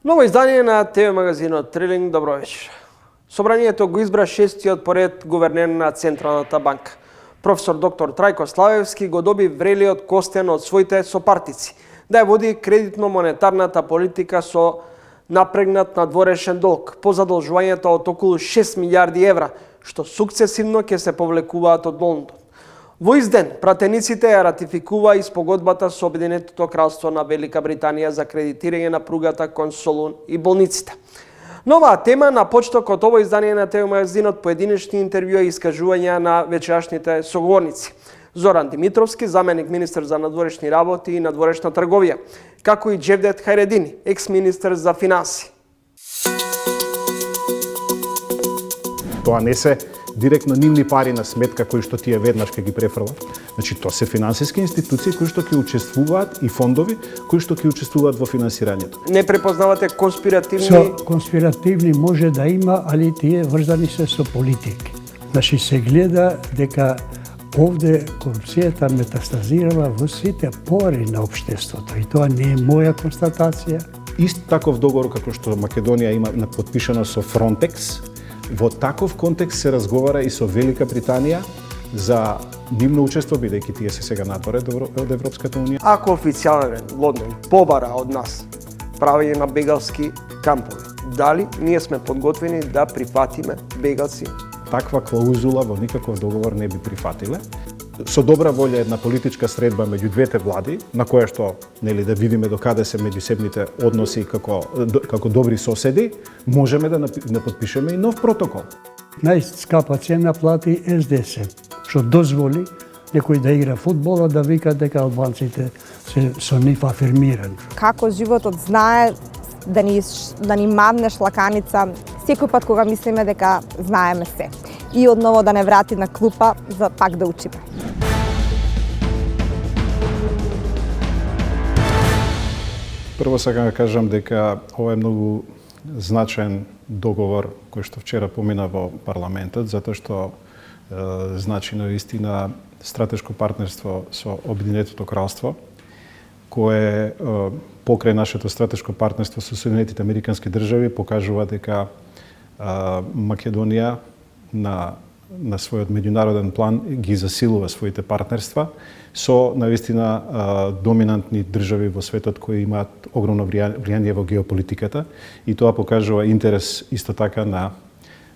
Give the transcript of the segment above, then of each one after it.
Ново издание на ТВ магазинот Трилинг, добро вечер. Собранието го избра шестиот поред гувернер на Централната банка. Професор доктор Трајко Славевски го доби врелиот костен од своите сопартици да ја води кредитно-монетарната политика со напрегнат надворешен долг по задолжувањето од околу 6 милиарди евра, што сукцесивно ќе се повлекуваат од Лондон. Во изден, пратениците ја ратификува и спогодбата со Обединетото кралство на Велика Британија за кредитирање на пругата кон Солун и болниците. Новаа тема на почетокот ово издание на ТВ магазинот поединечни интервјуа и искажувања на вечерашните соговорници. Зоран Димитровски, заменик министер за надворешни работи и надворешна трговија, како и Джевдет Хајредини, екс-министер за финанси. Тоа не се директно нивни пари на сметка кои што тие веднаш ќе ги префрлат. Значи тоа се финансиски институции кои што ќе учествуваат и фондови кои што ќе учествуваат во финансирањето. Не препознавате конспиративни? Со конспиративни може да има, али тие врзани се со политики. Значи се гледа дека овде корупцијата метастазирала во сите пори на општеството и тоа не е моја констатација. Ист таков договор како што Македонија има подпишано со Frontex, во таков контекст се разговара и со Велика Британија за нивно учество, бидејќи тие се сега натпред од Европската унија. Ако официјален Лондон побара од нас правење на бегалски кампови, дали ние сме подготвени да прифатиме бегалци? Таква клаузула во никаков договор не би прифатиле. Со добра волја една политичка средба меѓу двете влади, на која што нели да видиме докаде се меѓусебните односи како добри соседи, можеме да подпишеме и нов протокол. Најскапа цена плати СДС, што дозволи некој да игра фудбал, да вика дека албанците се со нив афирмирани. Како животот знае да ни мадне шлаканица секој пат кога мислиме дека знаеме се. И одново да не врати на клупа за пак да учиме. Прво сакам да кажам дека ова е многу значаен договор кој што вчера помина во парламентот, затоа што значи навистина стратешко партнерство со Обединетото кралство, кое покрај нашето стратешко партнерство со Соединетите Американски држави покажува дека Македонија на својот меѓународен план ги засилува своите партнерства со навистина доминантни држави во светот кои имаат огромно влијание во геополитиката и тоа покажува интерес исто така на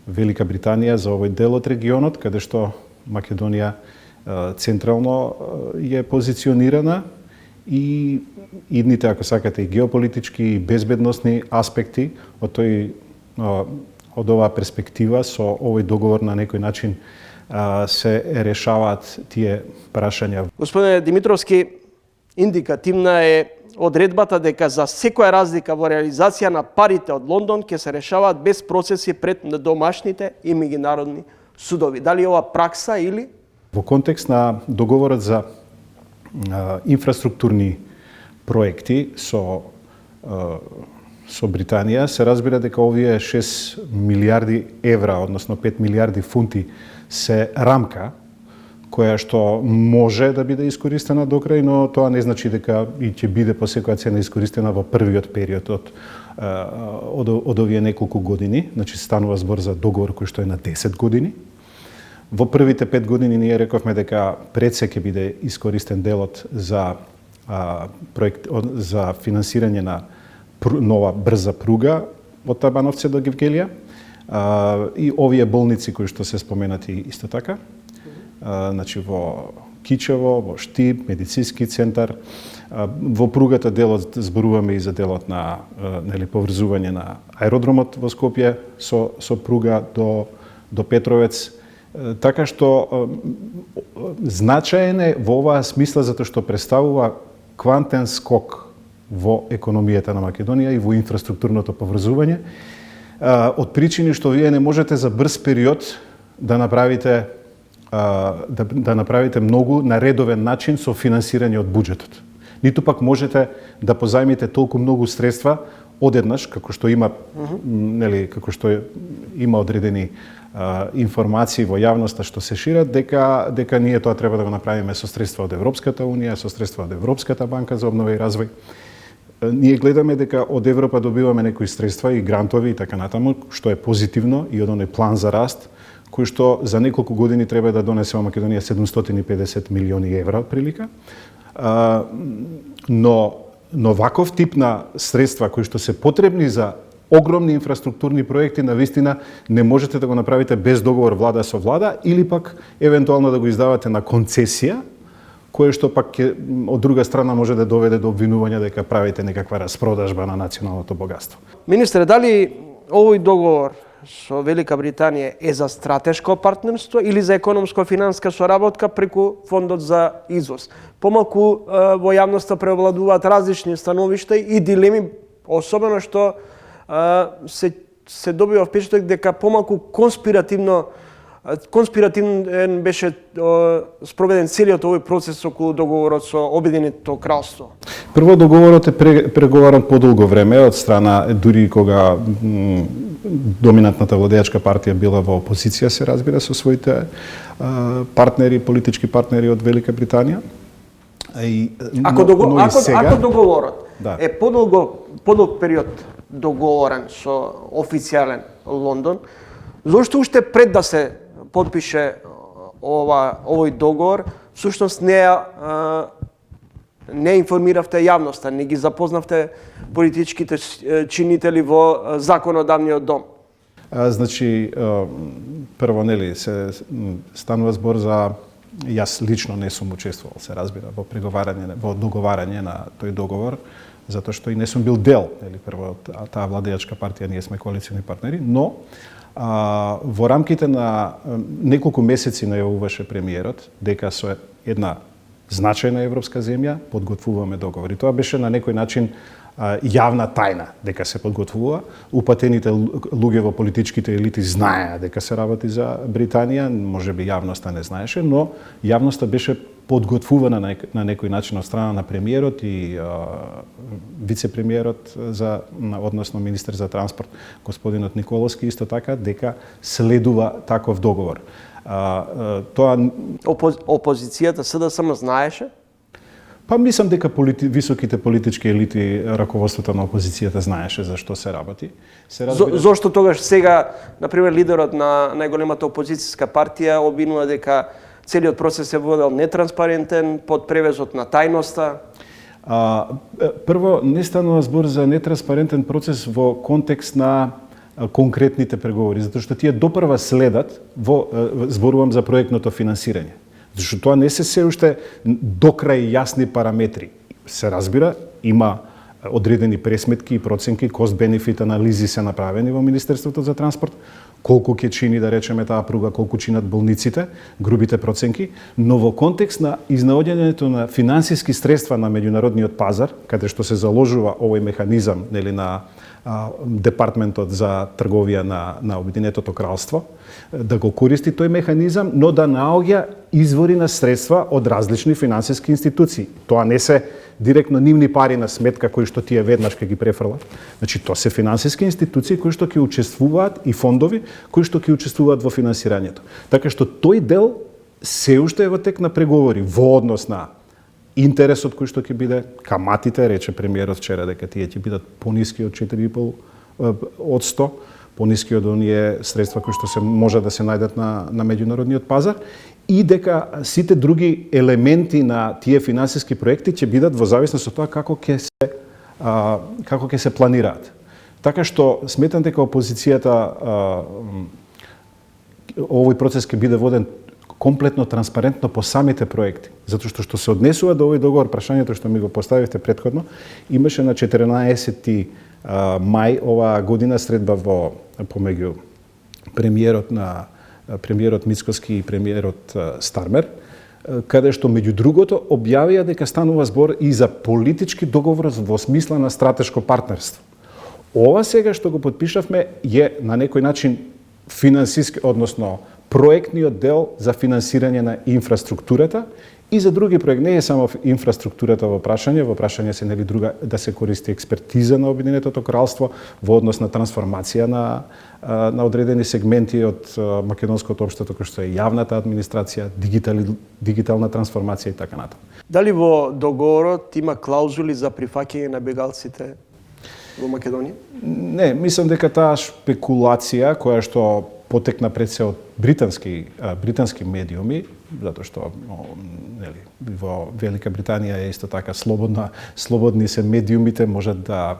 Велика Британија за овој дел од регионот каде што Македонија централно е позиционирана и идните, ако сакате, и геополитички и безбедносни аспекти од оваа перспектива со овој договор на некој начин се решаваат тие прашања. Господине Димитровски, индикативна е одредбата дека за секоја разлика во реализација на парите од Лондон ќе се решаваат без процеси пред домашните и меѓународни судови. Дали ова пракса или? Во контекст на договорот за инфраструктурни проекти со Британија се разбира дека овие 6 милиарди евра, односно 5 милиарди фунти се рамка која што може да биде искористена до крај, но тоа не значи дека и ќе биде по секоја цена искористена во првиот период од овие неколку години. Значи станува збор за договор кој што е на 10 години. Во првите 5 години ние рековме дека пред се ќе биде искористен делот за проект за финансирање на нова брза пруга од Табановце до Гевгелија и овие болници кои што се споменати исто така. Значи во Кичево, во Штип, медицински центар. Во пругата делот зборуваме и за делот на поврзување на аеродромот во Скопје со пруга до Петровец. Така што значаен е во оваа смисла затоа што представува квантен скок во економијата на Македонија и во инфраструктурното поврзување, од причини што вие не можете за брз период да направите многу на редовен начин со финансирање од буџетот. Ниту пак можете да позајмите толку многу средства одеднаш, како што има одредени информации во јавноста што се шират дека ние тоа треба да го направиме со средства од Европската унија, со средства од Европската банка за обнова и развој. ние гледаме дека од Европа добиваме некои средства и грантови и така натаму, што е позитивно и од оној план за раст, кој што за неколку години треба да донесе во Македонија 750 милиони евра прилика. Но ваков тип на средства кои што се потребни за огромни инфраструктурни проекти, навистина не можете да го направите без договор влада со влада или пак евентуално да го издавате на концесија, кое што пак од друга страна може да доведе до обвинување дека правите некаква распродажба на националното богатство. Министре, дали овој договор со Велика Британија е за стратешко партнерство или за економско-финанска соработка преку фондот за извоз? Помалку во јавноста преовладуваат различни становишта и дилеми, особено што се добива впечаток дека помалку конспиративен беше спроведен целиот овој процес околу договорот со Обединетото кралство. Прво, договорот е преговаран подолго време од страна, дури кога доминантната владеачка партија била во опозиција, се разбира, со своите партнери, политички партнери од Велика Британија. Ако договорот е подолг период договорен со официјален Лондон, зошто уште пред да се подпише овој договор, всушност не информиравте јавноста, не ги запознавте политичките чинители во законодавниот дом? Значи, прво, нели, се станува збор за... Јас лично не сум учествувал, се разбира, во договарање на тој договор, затоа што и не сум бил дел, нели, прво, таа владеачка партија, ние сме коалициони партнери, но во рамките на неколку месеци најавуваше премиерот дека со една значајна европска земја подготвуваме договор. И тоа беше на некој начин јавна тајна дека се подготвува. Упатените луѓе во политичките елити знаеа дека се работи за Британија, можеби јавноста не знаеше, но јавноста беше подготвувана на некој начин од страна на премиерот и вице-премиерот односно министер за транспорт господинот Николовски исто така дека следува таков договор. Тоа опозицијата СДСМ знаеше? Па мислам дека високите политички елити, раководството на опозицијата знаеше за што се работи. Зошто тогаш сега, например, лидерот на најголемата опозицијска партија обвинува дека целиот процес е водел нетранспарентен, под превезот на тајноста? Прво, не станува збор за нетранспарентен процес во контекст на конкретните преговори, затоа што тие допрва следат зборувам за проектното финансирање. Зашто тоа не се уште докрај јасни параметри. Се разбира, има одредени пресметки и проценки, кост-бенефит анализи се направени во Министерството за транспорт, колку ќе чини, да речеме, таа пруга, колку чинат болниците, грубите проценки, но во контекст на изнаоѓањето на финансиски средства на меѓународниот пазар, каде што се заложува овој механизам, нели, на Департментот за трговија на Обединетото кралство, да го користи тој механизам, но да наоѓа извори на средства од различни финансиски институции. Тоа не се директно нивни пари на сметка кои што тие веднаш ќе ги префрлат. Значи, тоа се финансиски институции кои што ќе учествуваат и фондови кои што ќе учествуваат во финансирањето. Така што тој дел се уште е во тек на преговори во однос на интересот кој што ќе биде, каматите, рече премиерот вчера дека тие ќе бидат пониски од 4,5%, пониски од оние средства кои што се може да се најдат на меѓународниот пазар и дека сите други елементи на тие финансиски проекти ќе бидат во зависност од тоа како ќе се планираат. Така што сметам дека опозицијата овој процес ќе биде воден комплетно транспарентно по самите проекти. Затоа што се однесува до овој договор, прашањето што ми го поставивте претходно, имаше на 14 мај оваа година средба помеѓу премиерот Мицкоски и премиерот Стармер, каде што меѓу другото објавија дека станува збор и за политички договор во смисла на стратешко партнерство. Ова сега што го потпишавме е на некој начин финансиски, односно проектниот дел за финансирање на инфраструктурата и за други проекти. Не е само инфраструктурата во прашање се нели друга да се користи експертиза на Обединетото кралство во однос на трансформација на одредени сегменти од македонското општество, кој што е јавната администрација, дигитална трансформација и така натаму. Дали во договорот има клаузули за прифаќање на бегалците во Македонија? Не, мислам дека таа шпекулација која што потекна пред се од британски медиуми, затоа што нели во Велика Британија е исто така слободни се медиумите, можат да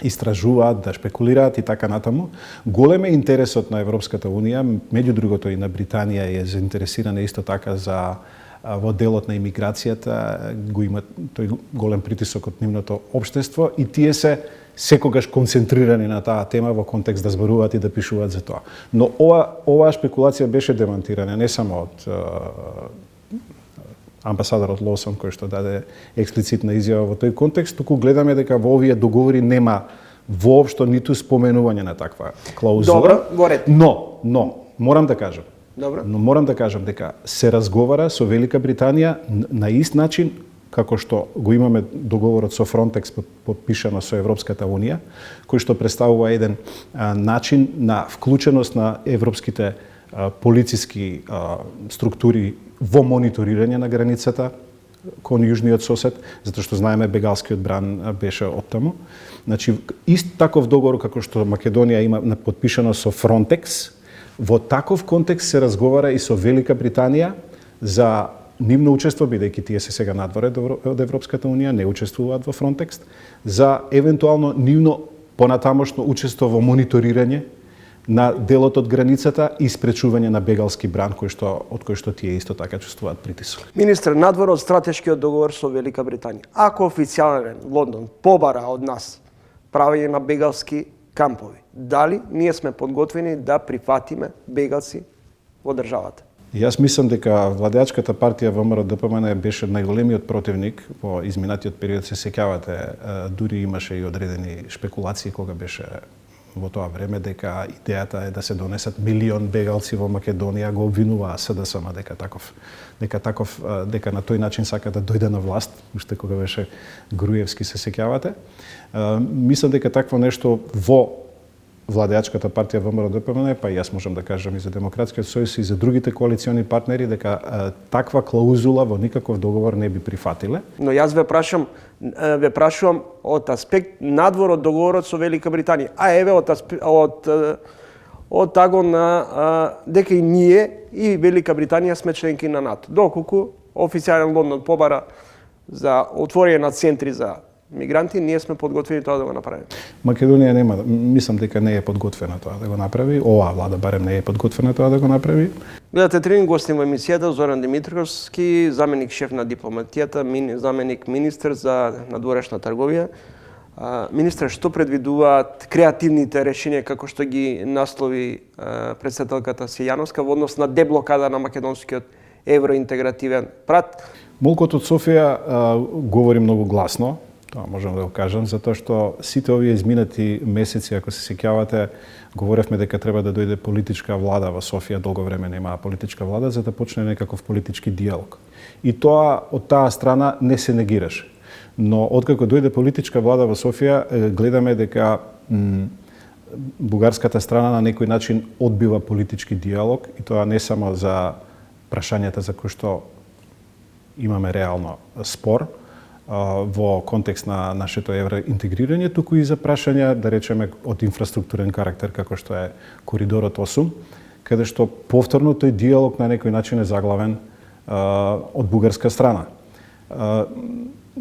истражуваат, да шпекулираат и така натаму. Голем е интересот на Европската унија, меѓу другото и на Британија е заинтересирана исто така за во делот на имиграцијата, го има тој голем притисок од нивното општество и тие се секогаш концентрирани на таа тема во контекст да зборуваат и да пишуваат за тоа. Но оваа шпекулација беше демонтирана не само од амбасадорот Лоусон, кој што даде експлицитна изјава во тој контекст, туку гледаме дека во овие договори нема воопшто ниту споменување на таква клаузула. Добро, во ред. Но морам да кажам. Добро. Но морам да кажам дека се разговара со Велика Британија на ист начин како што го имаме договорот со Frontex подпишано со Европската унија, кој што представува еден начин на вклученост на европските полициски структури во мониторирање на границата кон јужниот сосед, затоа што знаеме бегалскиот бран беше оттаму. Значи, ист таков договор како што Македонија има подпишано со Frontex, во таков контекст се разговара и со Велика Британија за нивно учество, бидејќи тие се сега надворе од Европската унија, не учествуваат во Frontex, за евентуално нивно понатамошно учество во мониторирање на делот од границата и спречување на бегалски бран од кој што тие исто така чувствуваат притисок. Министер, надвор од стратешкиот договор со Велика Британија, ако официјален Лондон побара од нас правење на бегалски кампови, дали ние сме подготвени да прифатиме бегалци во државата? Јас мислам дека владеачката партија ВМРО-ДПМН беше најголемиот противник во изминатиот период, се сеќавате, дури имаше и одредени шпекулации кога беше во тоа време дека идејата е да се донесат 1 милион бегалци во Македонија, го обвинуваа СДСМ дека на тој начин сака да дојде на власт, уште кога беше Груевски, се сеќавате. Мислам дека такво нешто во владеачката партија ВМРО-ДПМН, па и јас можам да кажам и за Демократскиот сојуз и за другите коалициони партнери, дека таква клаузула во никаков договор не би прифатиле. Но јас ве прашувам од аспект надвор од договорот со Велика Британија. А еве од таго на дека и ние и Велика Британија сме членки на НАТО. Доколку официјален Лондон побара за отворање на центри за мигранти, ние сме подготвени тоа да го направиме. Македонија нема, мислам дека не е подготвена тоа да го направи. Оваа влада барем не е подготвена тоа да го направи. Гледате тренинг, гостин во емисијата Зоран Димитровски, заменик шеф на дипломатијата, заменик министер за надворешна трговија. Министре, што предвидуваат креативните решенија како што ги наслови претседателката Сијановска во однос на деблокада на македонскиот евроинтегративен прат? Молкот од Софија говори многу гласно. Тоа можам да го кажам, затоа што сите овие изминати месеци, ако се сеќавате, говоревме дека треба да дојде политичка влада во Софија, долго време немаа политичка влада, за да почне некаков политички диалог. И тоа од таа страна не се негираше. Но откако дојде политичка влада во Софија, гледаме дека бугарската страна на некој начин одбива политички диалог, и тоа не само за прашањата за кои што имаме реално спор, во контекст на нашето евроинтегрирање, туку и за прашања, да речеме, од инфраструктурен карактер, како што е Коридорот 8, каде што повторно тој диалог на некој начин е заглавен од бугарска страна.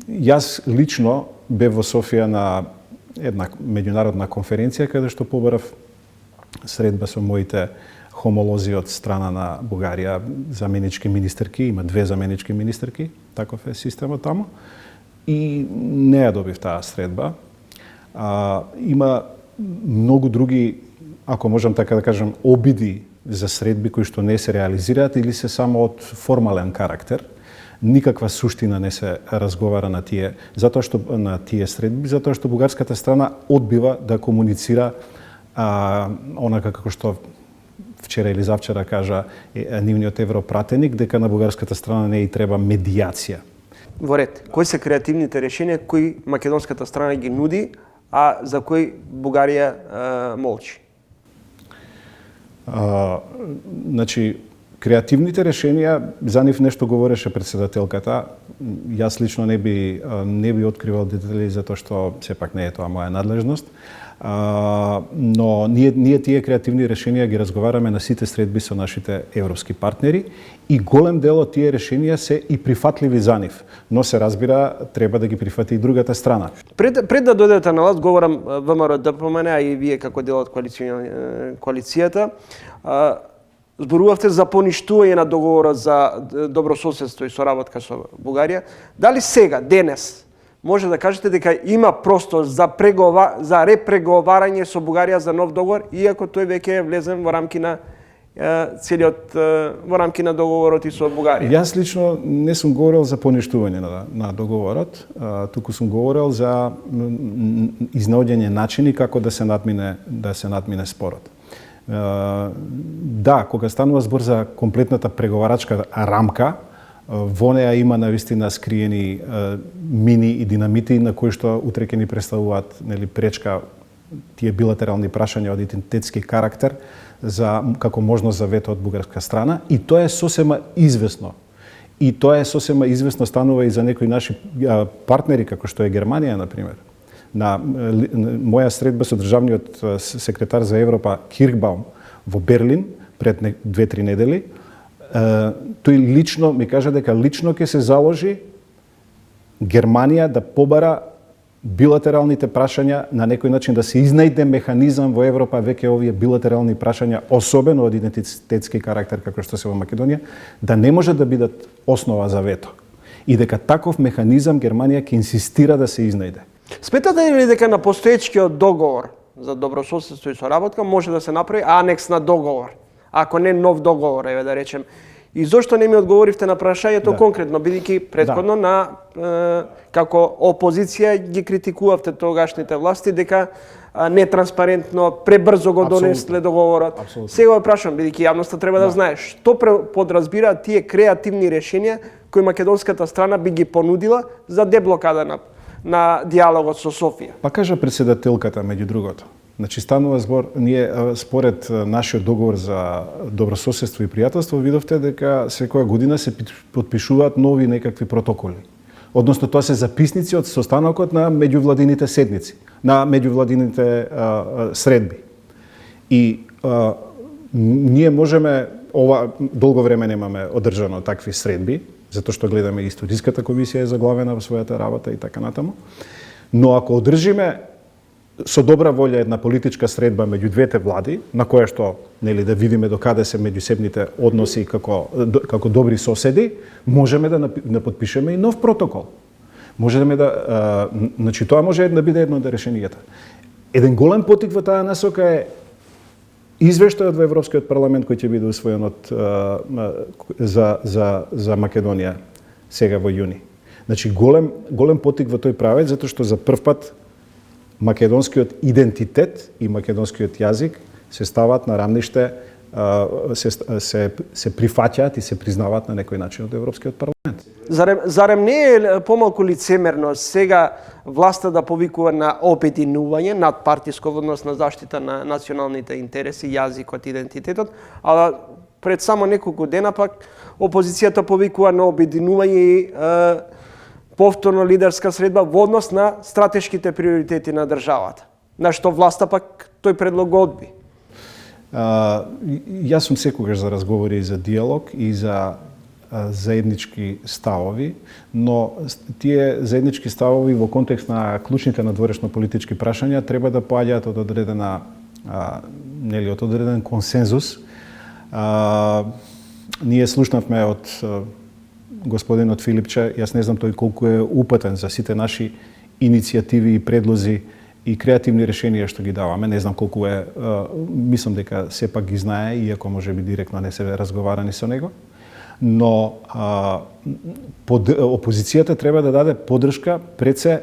Јас лично бев во Софија на една меѓународна конференција, каде што побарав средба со моите хомолози од страна на Бугарија, заменички министерки, има 2 заменички министерки, таков е системот таму. И не ја добив таа средба. Има многу други, ако можам така да кажам, обиди за средби кои што не се реализираат или се само од формален карактер. Никаква суштина не се разговара на тие средби, затоа што бугарската страна одбива да комуницира онака како што вчера или завчера кажа нивниот европратеник дека на бугарската страна не и треба медијација. Во ред, кои се креативните решенија кои македонската страна ги нуди, а за кои Бугарија молчи? Значи, креативните решенија, за нив нешто говореше председателката. Јас лично не би откривал детали затоа што сепак не е тоа моја надлежност. Но ние тие креативни решенија ги разговараме на сите средби со нашите европски партнери и голем дел од тие решенија се и прифатливи за нив, но се разбира треба да ги прифати и другата страна. Пред да дојдете на власт, говорам ВМРО да помене, а и вие како дел од коалицијата, зборувавте за поништување на договорот за добрососедство и соработка со Бугарија. Дали сега, денес, може да кажете дека има простор за репреговарање со Бугарија за нов договор, иако тој веќе е влезен во рамки на во рамки на договорот и со Бугарија? Јас лично не сум говорил за поништување на договорот, туку сум говорил за изнаоѓање начини како да се надмине спорот. Да, кога станува збор за комплетната преговарачка рамка, во неа има навистина скриени мини и динамити на кои што утре ќе ни представуваат пречка тие билатерални прашања од идентитетски карактер како можност за вето од бугарска страна, и тоа е сосема известно. И тоа е сосема известно станува и за некои наши партнери како што е Германија, например. На моја средба со државниот секретар за Европа Киркбаум во Берлин пред 2-3 недели, тој лично ми кажа дека лично ќе се заложи Германија да побара билатералните прашања на некој начин, да се изнајде механизам во Европа веќе овие билатерални прашања, особено од идентитетски карактер како што се во Македонија, да не може да бидат основа за вето. И дека таков механизам Германија ќе инсистира да се изнајде. Сметате ли дека на постоечкиот договор за добрососедство и соработка може да се направи анекс на договор, ако не нов договор, еве да речем? И зошто не ми одговоривте на прашањето конкретно, бидејќи претходно како опозиција ги критикувавте тогашните власти дека нетранспарентно, пребрзо го донесле договорот. Сега го прашам, бидејќи јавноста треба да знае што подразбираат тие креативни решенија кои македонската страна би ги понудила за деблокада на диалогот со Софија. Па кажа председателката меѓу другото. Значи станува збор, ние според нашиот договор за добрососедство и пријателство видовте дека секоја година се потпишуваат нови некакви протоколи. Односно тоа се записници од состанокот на меѓувладините седници, на меѓувладините средби. И ние можеме, долго време немаме одржано такви средби, затоа што гледаме историската комисија е заглавена во својата работа и така натаму. Но ако одржиме со добра волја една политичка средба меѓу двете влади, на која што да видиме докаде се меѓусебните односи како добри соседи, можеме да подпишеме и нов протокол. Можеме значи тоа може да биде едно од решенијата. Еден голем потик во таа насока е извештајот во Европскиот парламент кој ќе биде усвоен за Македонија сега во јуни. Значи голем потик во тој правец, затоа што за прв пат македонскиот идентитет и македонскиот јазик се ставаат на рамниште, се прифаќаат и се признаваат на некој начин од Европскиот парламент. Зарем не е помалку лицемерно сега власта да повикува на обединување над партиско во однос на заштита на националните интереси, јазикот, идентитетот, а пред само неколку дена пак опозицијата повикува на обединување и повторно лидерска средба во однос на стратешките приоритети на државата. На што власта пак тој предлог го одби. Јас сум секогаш за разговори и за диалог и за заеднички ставови, но тие заеднички ставови во контекст на клучните надворешно политички прашања треба да поаѓаат од одреден консензус. Ние слушнавме од господинот Филипче, јас не знам тој колку е упатен за сите наши иницијативи и предлози и креативни решенија што ги даваме. Не знам колку е, мислам дека сепак ги знае, иако може би директно не се разговарани со него. Но опозицијата треба да даде поддршка пред се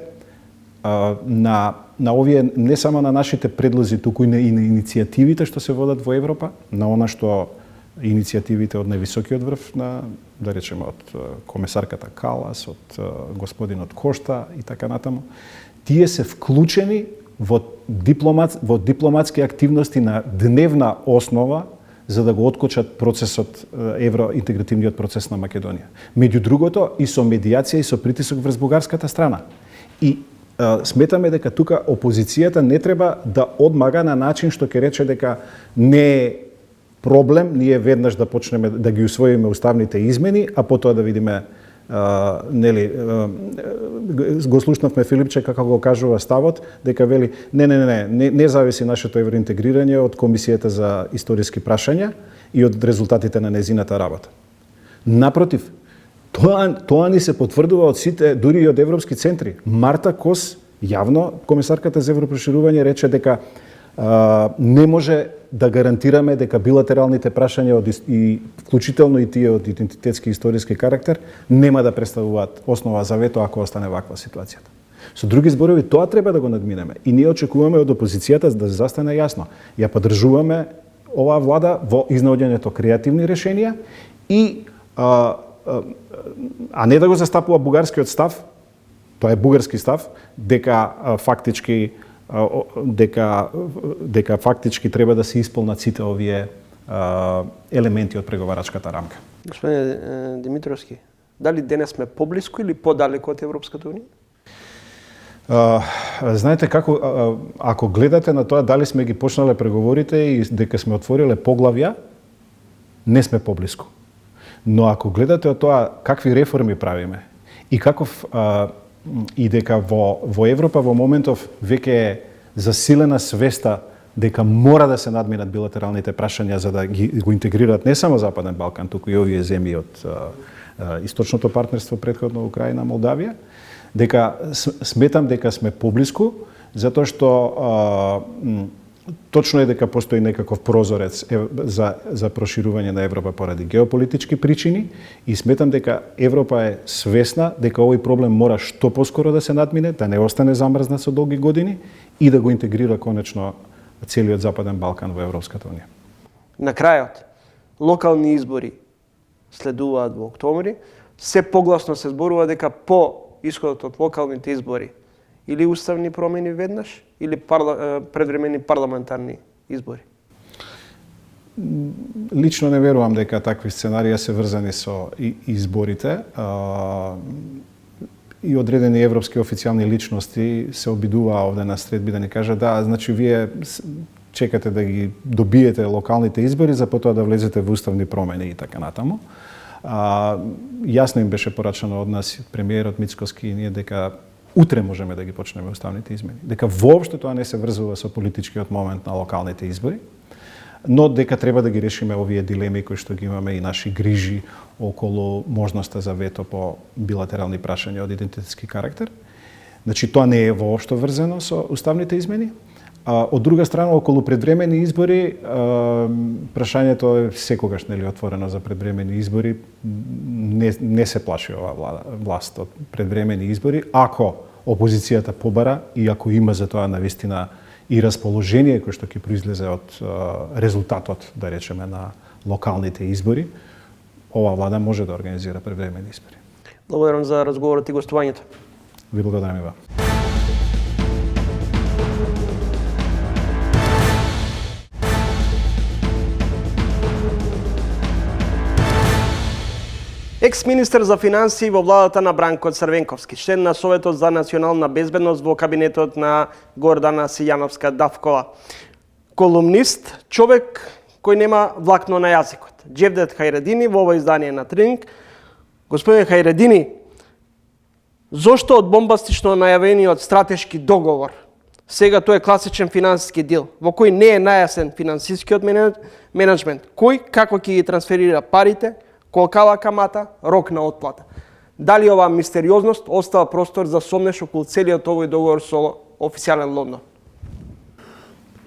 на овие, не само на нашите предлози, туку и на иницијативите што се водат во Европа, на она што иницијативите од највисокиот врв, на, да речеме, од комесарката Калас, од господинот Кошта и така натаму, тие се вклучени во дипломатски активности на дневна основа за да го откочат процесот, евроинтегративниот процес на Македонија. Меѓу другото, и со медијација и со притисок врз бугарската страна. И сметаме дека тука опозицијата не треба да одмага на начин што ќе рече дека не е проблем ние веднаш да почнеме да ги усвоиме уставните измени, а потоа да видиме го слушнавме Филипче како го кажува ставот, дека вели не зависи нашето евроинтегрирање од Комисијата за историски прашања и од резултатите на незината работа. Напротив, тоа ни се потврдува од сите, дури и од европски центри. Марта Кос, јавно, комесарката за европроширување, рече дека не може да гарантираме дека билатералните прашања и вклучително и тие од идентитетски и историски карактер нема да представуваат основа за вето ако остане ваква ситуацијата. Со други зборови, тоа треба да го надминеме и ние очекуваме од опозицијата да застане јасно. Ја поддржуваме оваа влада во изнаоѓањето креативни решенија и а не да го застапува бугарскиот став, тоа е бугарски став, дека фактички треба да се исполнат сите овие елементи од преговарачката рамка. Господине Димитровски, дали денес сме поблиску или подалеку од Европската унија? Знаете како, ако гледате на тоа дали сме ги почнале преговорите и дека сме отвориле поглавја, не сме поблиску. Но ако гледате од тоа какви реформи правиме и каков и дека во Европа во моментов веќе е засилена свеста дека мора да се надминат билатералните прашања за да го интегрираат не само Западен Балкан, туку и овие земји од источното партнерство, претходно Украина, Молдавија, дека сметам дека сме поблиску, затоа што точно е дека постои некаков прозорец за проширување на Европа поради геополитички причини и сметам дека Европа е свесна дека овој проблем мора што поскоро да се надмине, да не остане замрзнат со долги години и да го интегрира конечно целиот Западен Балкан во Европската унија. На крајот, локални избори следуваат во октомври, се погласно се зборува дека по исходот од локалните избори или уставни промени веднаш, или предвремени парламентарни избори? Лично не верувам дека такви сценарија се врзани со изборите. И одредени европски официјални личности се обидуваа овде на средби да ни кажат да, значи вие чекате да ги добиете локалните избори за потоа да влезете во уставни промени и така натаму. Јасно им беше порачано од нас премиерот Мицкоски и ние дека утре можеме да ги почнеме уставните измени. Дека воопшто тоа не се врзува со политичкиот момент на локалните избори, но дека треба да ги решиме овие дилеми кои што ги имаме и наши грижи околу можноста за вето по билатерални прашања од идентитетски карактер. Значи тоа не е воопшто врзано со уставните измени. Од друга страна, околу предвремени избори, прашањето е секогаш отворено за предвремени избори. Не се плаши оваа власт од предвремени избори, ако опозицијата побара и ако има за тоа навистина и расположение кој што ќе произлезе од резултатот, да речеме, на локалните избори, оваа влада може да организира предвремени избори. Благодарам за разговорот и гостувањето. Ви благодарам и вам. Екс-министер за финансии во владата на Бранко Црвенковски, член на Советот за национална безбедност во кабинетот на Гордана Сијановска-Давкова. Колумнист, човек кој нема влакно на јазикот. Џевдет Хајредини во ово издание на Тренинг. Господин Хајредини, зошто од бомбастично најавениот стратешки договор сега тој е класичен финансиски дил, во кој не е најасен финансискиот менеджмент, кој како ќе ги трансферира парите, колкава камата, рок на отплата. Дали оваа мистериозност остава простор за сомнеш околу целиот овој договор со официјален Лондон?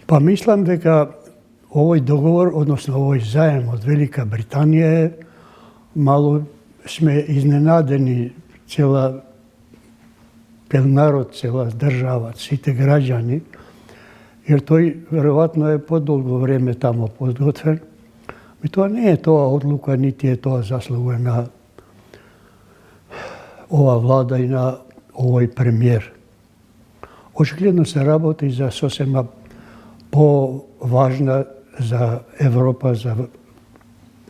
Па мислам дека овој договор, односно овој заем од Велика Британија, мало сме изненадени цела цел народ, цела држава, сите граѓани, jer тој веројатно е подолго време тамо подготвен. И тоа не е тоа одлука, нити е тоа заслуга на ова влада и на овој премиер. Очигледно се работи за сосема поважна за Европа, за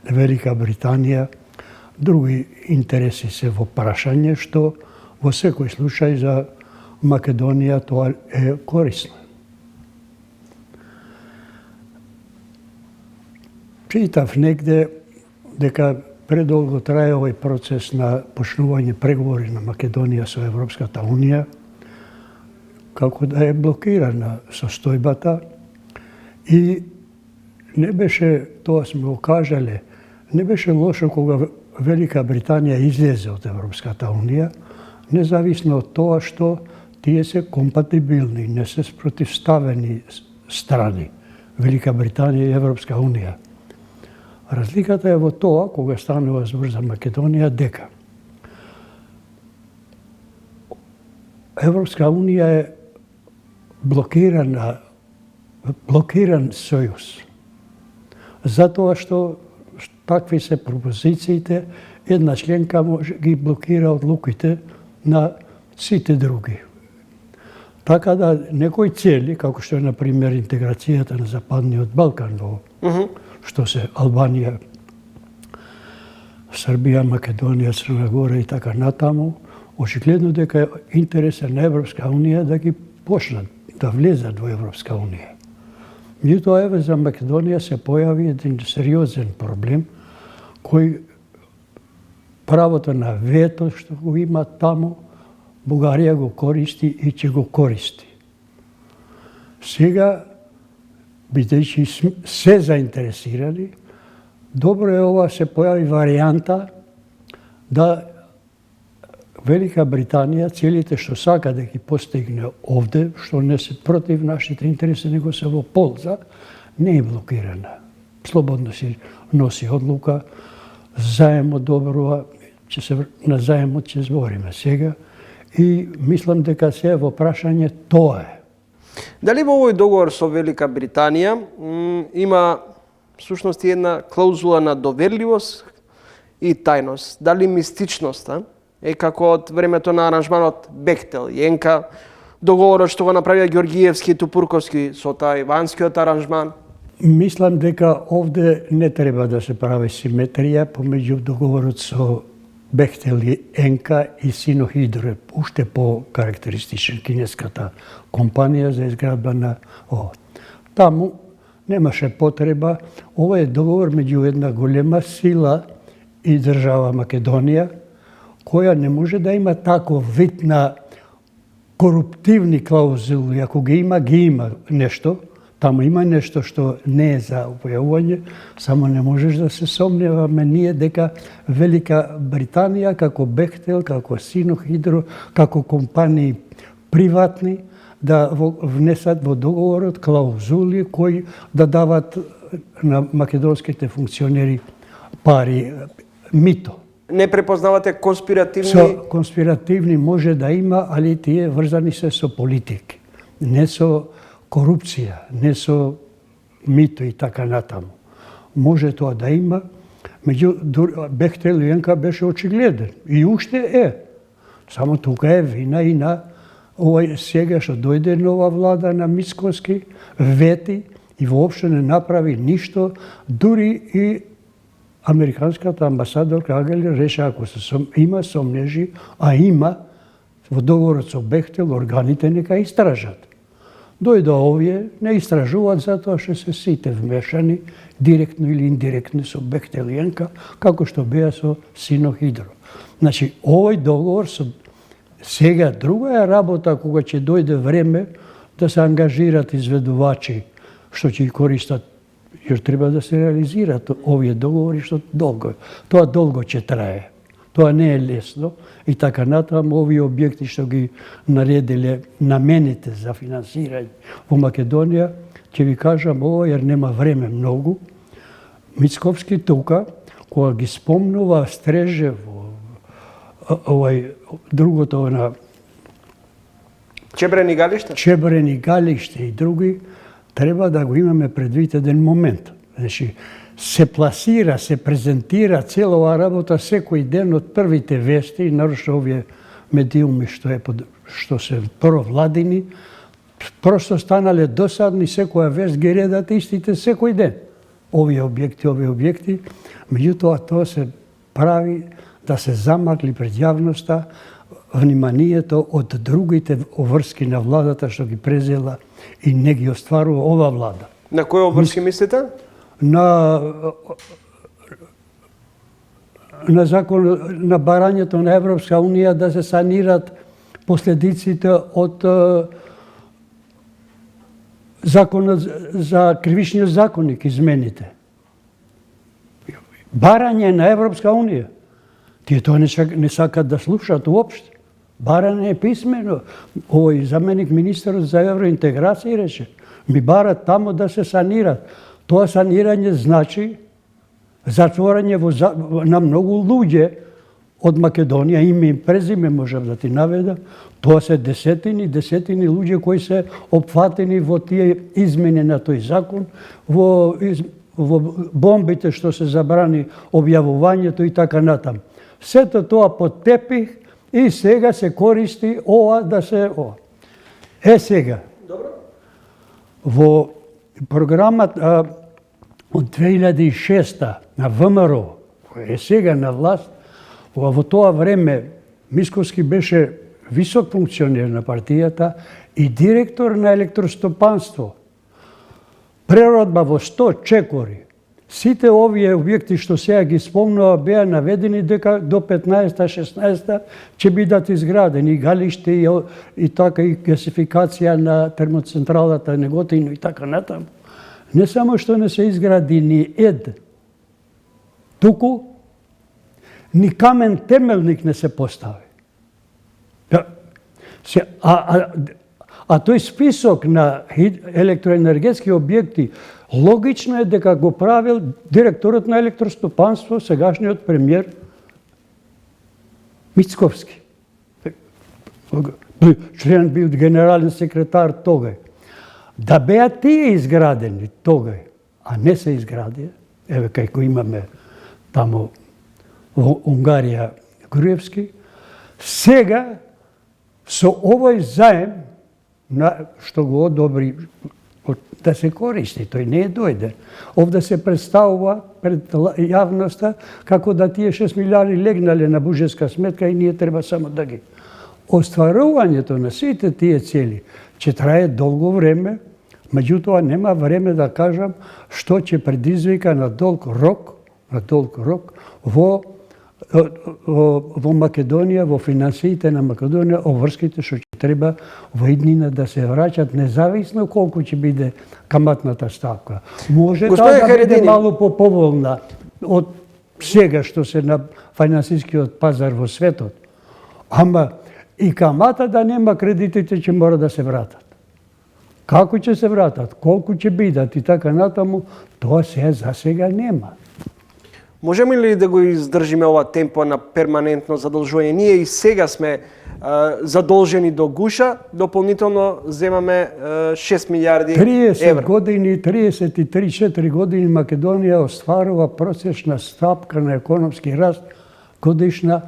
Велика Британија. Други интереси се во прашање, што во секој случај за Македонија тоа е корисно. Читав негде дека предолго трае овој процес на почнување преговори на Македонија со Европската Унија, како да е блокирана состојбата и не беше, тоа сме го кажале, не беше лошо кога Велика Британија излезе од Европската Унија, независно од тоа што тие се компатибилни, не се спротивставени страни, Велика Британија и Европска Унија. Разликата е во тоа, кога станува збор за Македонија, дека Европска Унија е блокиран сојуз. Затоа што такви се пропозициите, една членка може ги блокира одлуките на сите други. Така да некои цели, како што е, например, интеграцијата на Западниот Балкан во што се Албанија, Србија, Македонија, Црна Гора и така натаму, очигледно дека интереса на Европска Унија да ги почнат да влезат во Европска Унија. Меѓутоа, еве за Македонија се појави еден сериозен проблем, кој правото на вето што го има таму, Бугарија го користи и ќе го користи. Сега, бидејќи се заинтересирани, добро е ова се појави варијанта да Велика Британија, целите што сака да ги постигне овде, што не се против нашите интереси, него се во полза, не е блокирана. Слободно си носи одлука, заемо добрува, на заемот ќе збориме сега, и мислам дека се во прашање тоа е. Дали во овој договор со Велика Британија има всушност една клаузула на доверливост и тајност? Дали мистичноста е како од времето на аранжманот Бехтел и Енка, договорот што го направија Ѓоргиевски и Тупурковски со тајванскиот аранжман? Мислам дека овде не треба да се прави симетрија помеѓу договорот со Бехтел и Енка и Синохидро, уште по-карактеристичен кинеската компанија за изградба на ова. Таму немаше потреба, ова е договор меѓу една голема сила и држава Македонија, која не може да има таков вид на коруптивни клаузули. Ако ги има нешто, таму има нешто што не е за појавување, само не можеш да се сомневаме ние дека Велика Британија, како Бехтел, како Синохидро, како компании приватни, да внесат во договорот клаузули кои да дават на македонските функционери пари, мито. Не препознавате конспиративни? Со конспиративни може да има, али тие врзани се со политики, не со корупција, не со мито и така натаму. Може тоа да има, меѓу Бехтел и Енка беше очигледен и уште е. Само тука е вина и на овој сега што дојде нова влада на Мицкоски, вети и воопшто не направи ништо, дури и американската амбасадорка Агели реше ако има сомнежи, а има во договорот со Бехтел, органите нека истражат. Дојде овие, не истражуваат затоа што се сите вмешани, директно или индиректно со Бехтел и Енка, како што беа со Синохидро. Значи, овој договор со сега друга е работа кога ќе дојде време да се ангажират изведувачи што ќе користат, jer треба да се реализират овие договори што долго. Тоа долго ќе трае. Тоа не е лесно и така натаму овие објекти што ги наредиле намените за финансирање во Македонија, ќе ви кажам ова jer нема време многу. Мицковски тука, кога ги спомнува Стрежево, другото на Чебрени галишта? Чебрени галиште и други, треба да го имаме предвид еден момент. Значи, се пласира, се презентира цела оваа работа секој ден од првите вести, нарочно овие медиуми што се провладини, просто станале досадни, секоја вест ги редат истите секој ден. Овие објекти, меѓутоа тоа се прави да се замагли пред јавноста вниманието од другите обврски на владата што ги презела и не ги остварува ова влада. На кои обврски мислите? На закон на барањето на Европска унија да се санират последиците од законот за кривичниот законник, измените. Барање на Европска унија. Тие тоа не сакат да слушаат уопште. Барање е писмено. Овој заменик министерот за евроинтеграција рече, ми барат тамо да се санират. Тоа санирање значи затворање на многу луѓе од Македонија, име и презиме можам да ти наведам. Тоа се десетини луѓе кои се опфатени во тие измени на тој закон, во бомбите што се забрани објавувањето и така натам. Сето тоа под тепих и сега се користи ова да се ова. Сега. Добро. Во програмата од 2006 на ВМРО, кој е сега на власт, во тоа време Мисковски беше висок функционер на партијата и директор на електростопанство. Преродба во 100 чекори. Сите овие објекти што сега ги спомнува беа наведени дека до 15-16 ќе бидат изградени, галиште и така и гасификација на термоцентралата Неготино и така натаму. Не само што не се изгради ни туку ни камен темелник не се постави. А тој список на електроенергетски објекти логично е дека го правил директорот на електростопанство, сегашниот премиер Мицковски. Член бил генерален секретар тогај. Да беа тие изградени тогај, а не се изградија, еве кај имаме тамо во Унгарија Груевски, сега со овој заем што го одобри да се користи, тој не е дојде. Овде се представува пред јавноста како да тие 6 милиарди легнале на буџетска сметка и ние треба само да ги. Остварувањето на сите тие цели ќе трае долго време, меѓутоа нема време да кажам што ќе предизвика на долг рок во Македонија, во финансиите на Македонија, обврските што ќе треба во иднина да се враќат, независно колку ќе биде каматната ставка. Може да биде малку поповолна од сега што се на финансискиот пазар во светот, ама и камата да нема, кредитите ќе мора да се вратат. Како ќе се вратат, колку ќе бидат и така натаму, тоа се за сега нема. Можеме ли да го издржиме ова темпо на перманентно задолжување? Ние и сега сме задолжени до гуша, дополнително земаме 6 милиарди евра. 33-4 години Македонија остварува просечна стапка на економски раст годишна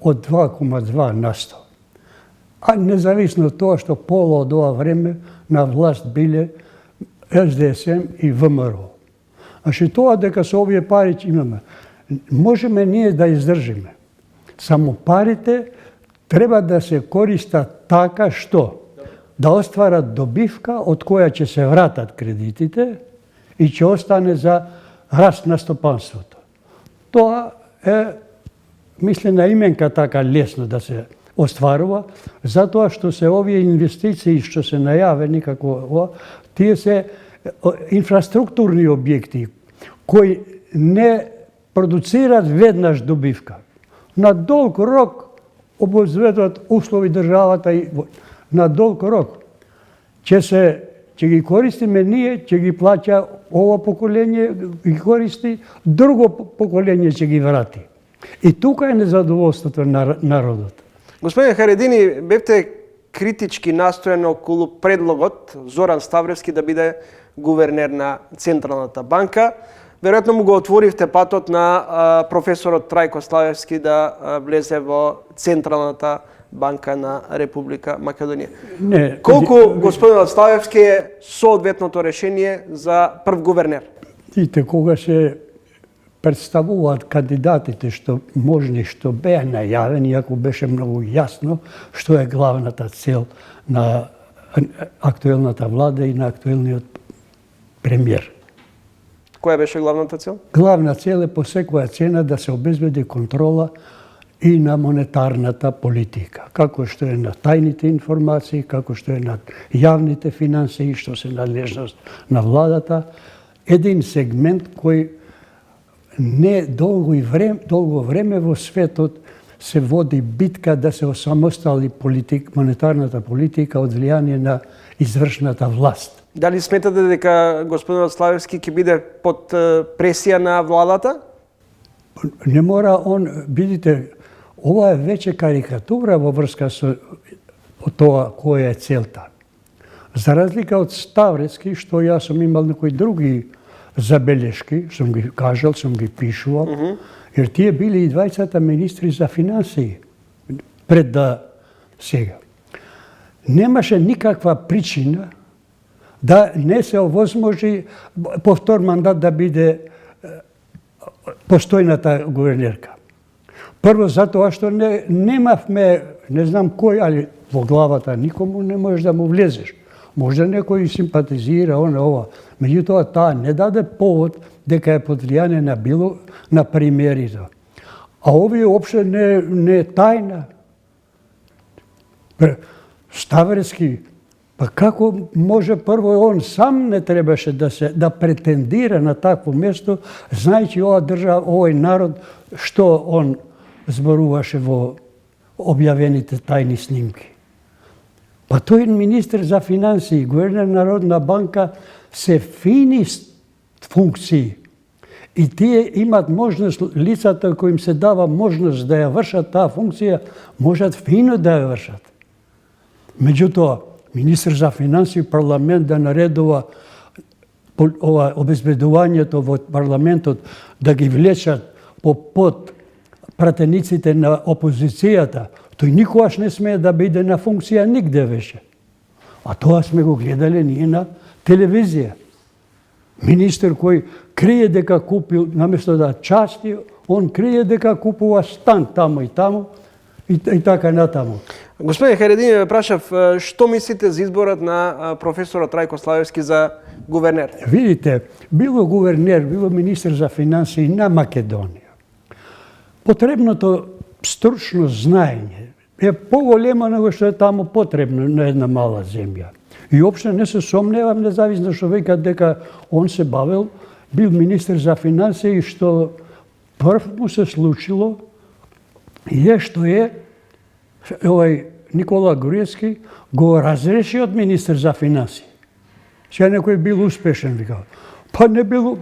од 2,2%. А независно од тоа што пола од ова време на власт биле СДСМ и ВМРО. Значи тоа дека со овие пари имаме, можеме ние да издржиме. Само парите треба да се користат така што да остварат добивка од која ќе се вратат кредитите и ќе остане за раст на стопанството. Тоа е, мислена именка така лесно да се остварува, затоа што се овие инвестиции што се најавени како тие се инфраструктурни објекти кои не продуцираат веднаш добивка. На долг рок обезвредуваат услови државата и на долг рок. Ќе ги користиме ние, ќе ги плаќа ова поколение, ги користи, друго поколение ќе ги врати. И тука е незадоволството на народот. Господин Харедини, бевте критички настоен околу предлогот Зоран Ставревски да биде гувернер на Централната банка. Веројатно му го отворивте патот на професорот Трајко Славевски да влезе во Централната банка на Република Македонија. Не, Колку господинот Славевски е соодветното решение за прв гувернер? Видите, кога се представуваат кандидатите што можни, што беа најавени, иако беше многу јасно што е главната цел на актуелната влада и на актуелниот премиер. Која беше главната цел? Главна цел е по секоја цена да се обезбеди контрола и на монетарната политика, како што е на тајните информации, како што е на јавните финансии, што се надлежност на владата, еден сегмент кој не долго време во светот се води битка да се осамостали монетарната политика од влијание на извршната власт. Дали сметате дека господинот Славевски ќе биде под пресија на владата? Не мора он, видите, ова е веќе карикатура во врска со тоа која е целта. За разлика од Ставревски, што јас сум имал некои други забелешки, сум ги кажал, сум ги пишувал, jer тие били и двајцата министри за финансии пред да сега. Немаше никаква причина да не се овозможи повтор мандат да биде постојната гувернерка. Прво затоа што немавме, не знам кој, али во главата никому не можеш да му влезеш. Може некој симпатизира, ова. Меѓутоа, таа не даде повод дека е под влијание на било на премиерите. А овие опште не е тајна. Ставревски, па како може прво он сам не требаше да претендира на такво место, знајќи ова држава, овој народ, што он зборуваше во објавените тајни снимки. Па тој е министр за финансии, гувернер на Народна банка, се фини функции. И тие имат можност, лицата кои им се дава можност да ја вршат таа функција, можат фино да ја вршат. Меѓутоа, министр за финансии парламент да наредува ова обезбедувањето во парламентот да ги влечат под пратениците на опозицијата, тој никогаш не смее да биде на функција нигде веќе. А тоа сме го гледале ние на телевизија. Министер кој крие дека купил, наместо да части, он крие дека купува стан тамо и така натаму. Господин Харедин, ве прашав, што мислите за изборот на професорот Трајко Славевски за гувернер? Видите, било гувернер, било министер за финансии на Македонија. Потребното стручно знаење е поголемо него што е таму потребно на една мала земја. И општо не се сомневам, независно што векат дека он се бавил, бил министер за финансии, што прв му се случило е што е овој Никола Груевски го разреши од министер за финансии. Сега некој бил успешен, викал. Па не било,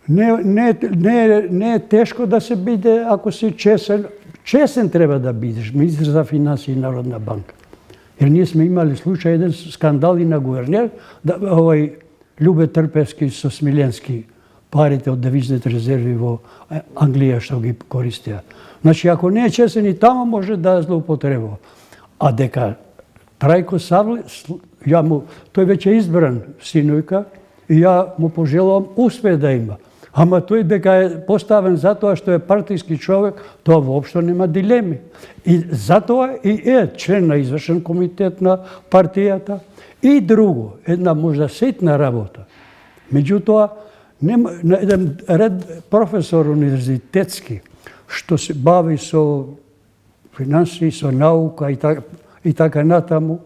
не е тешко да се биде ако си чесен. Чесен треба да бидеш, министр за финансии и Народна банка. Jer ние сме имали случај, еден скандал и на гувернер, овој Љубе Трпевски со Смиленски, парите од девизните резерви во Англија што ги користеа. Значи, ако не е чесен и тамо може да злоупотребува. А дека Трајко тој веќе е избран синојка и ја му пожелувам успех да има. Ама тој дека е поставен затоа што е партиски човек, тоа воопшто нема дилеми. И затоа и е член на извршен комитет на партијата. И друго, една можда ситна работа. Меѓутоа, на еден ред професор универзитетски, што се бави со финансии, со наука и така натаму,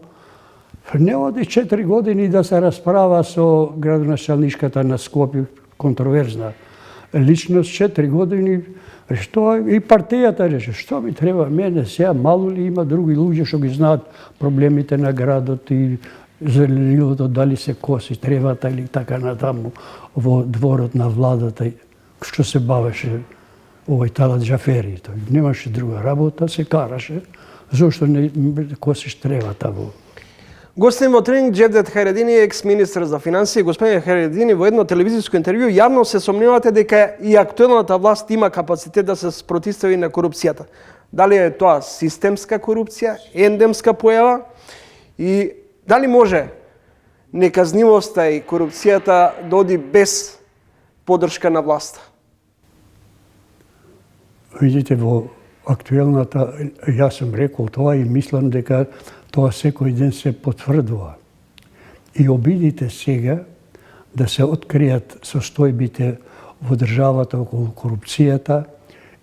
не оди 4 години да се расправа со градоначалничката на Скопје, контроверзна личност, 4 години, што и партијата реше, што ми треба мене, сега мало ли има други луѓе што ги знаат проблемите на градот и зеленилото, дали се коси тревата или така натаму во дворот на владата, што се бавеше овој Талат Джафери. Тој немаше друга работа, се караше Зошто не косиш тревата во? Гостин во тренинг Џевдет Хајредини, екс-министр за финансии. Господин Хајредини, во едно телевизиско интервју јавно се сомневате дека и актуелната власт има капацитет да се спротивстави на корупцијата. Дали е тоа системска корупција, ендемска појава и дали може неказнивоста и корупцијата да оди без поддршка на власта? Видите, во актуелната, јас сум рекол тоа и мислам дека тоа секој ден се потврдува. И обидите сега да се откријат состојбите во државата околу корупцијата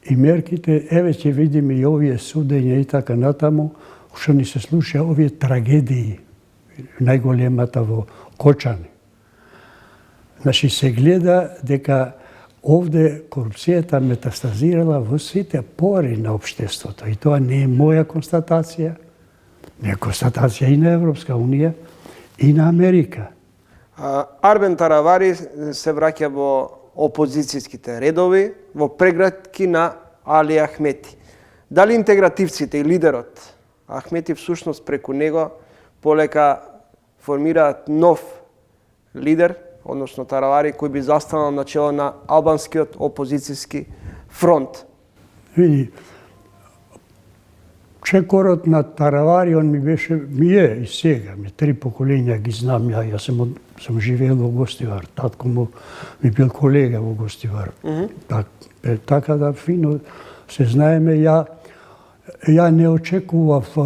и мерките, еве ќе видиме и овие судења и така натаму, што ни се слуша овие трагедии, најголемата во Кочани. Значи се гледа дека овде корупцијата метастазирала во сите пори на општеството. И тоа не е моја констатација, не е констатација и на Европска Унија, и на Америка. Арбен Таравари се враќа во опозицијските редови, во прегратки на Али Ахмети. Дали интегративците и лидерот Ахмети всушност преку него полека формираат нов лидер, односно Таравари, кој би застанал на чело на албанскиот опозицијски фронт? Види, чекорот на Таравари, он ми е и сега, ми 3 поколења ги знам јас сум живеел во Гостивар, татко му ми бил колега во Гостивар. Така да фино се знаеме, ја не очекував,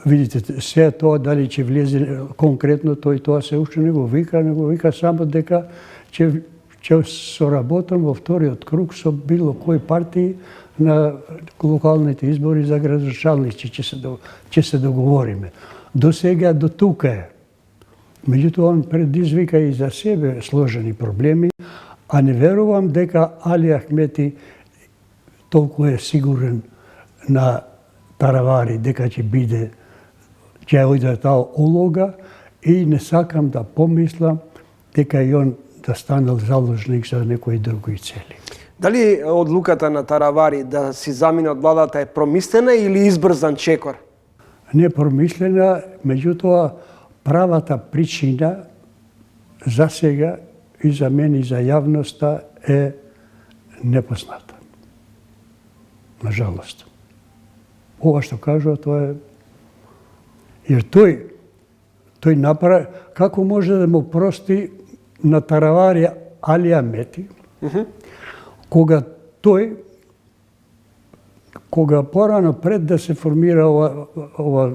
видите, се тоа дали ќе влезе конкретно тој тоа се уште не го вика само дека ќе соработам во вториот круг со било кој партии на локалните избори за градоначалници, ќе се договориме. До сега до тука е. Меѓутоа он предизвика и за себе сложени проблеми, а не верувам дека Али Ахмети толку е сигурен на Таравари дека ќе биде, ќе ојде таа улога и не сакам да помислам дека и он да станал заложник за некои други цели. Дали одлуката на Таравари да си замине од владата е промислена или избрзан чекор? Не промислена, меѓутоа правата причина за сега и за мене и за јавноста е непозната. Нажалост. Ова што кажува, тоа е... Jer тој направи, како може да му прости на Таравари Али Ахмети, кога порано пред да се формира ова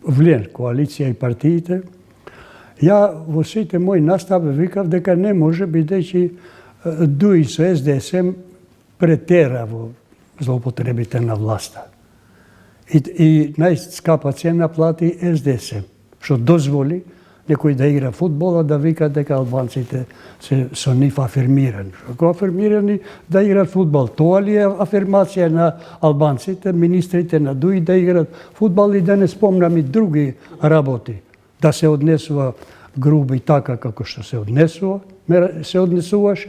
влен, коалиција и партиите, ја во сите мои настави викав дека не може, бидејќи Дуи со СДСМ претера во злоупотребите на власта. И најскапа цена плати СДСМ, што дозволи некој да игра фудбол, да вика дека албанците се со нив афирмирани. Како афирмирани да играат фудбал? Тоа ли е афирмација на албанците, министрите на Дуи да играат фудбал и да не спомнам и други работи? Да се однесува груби така како што се однесуваше.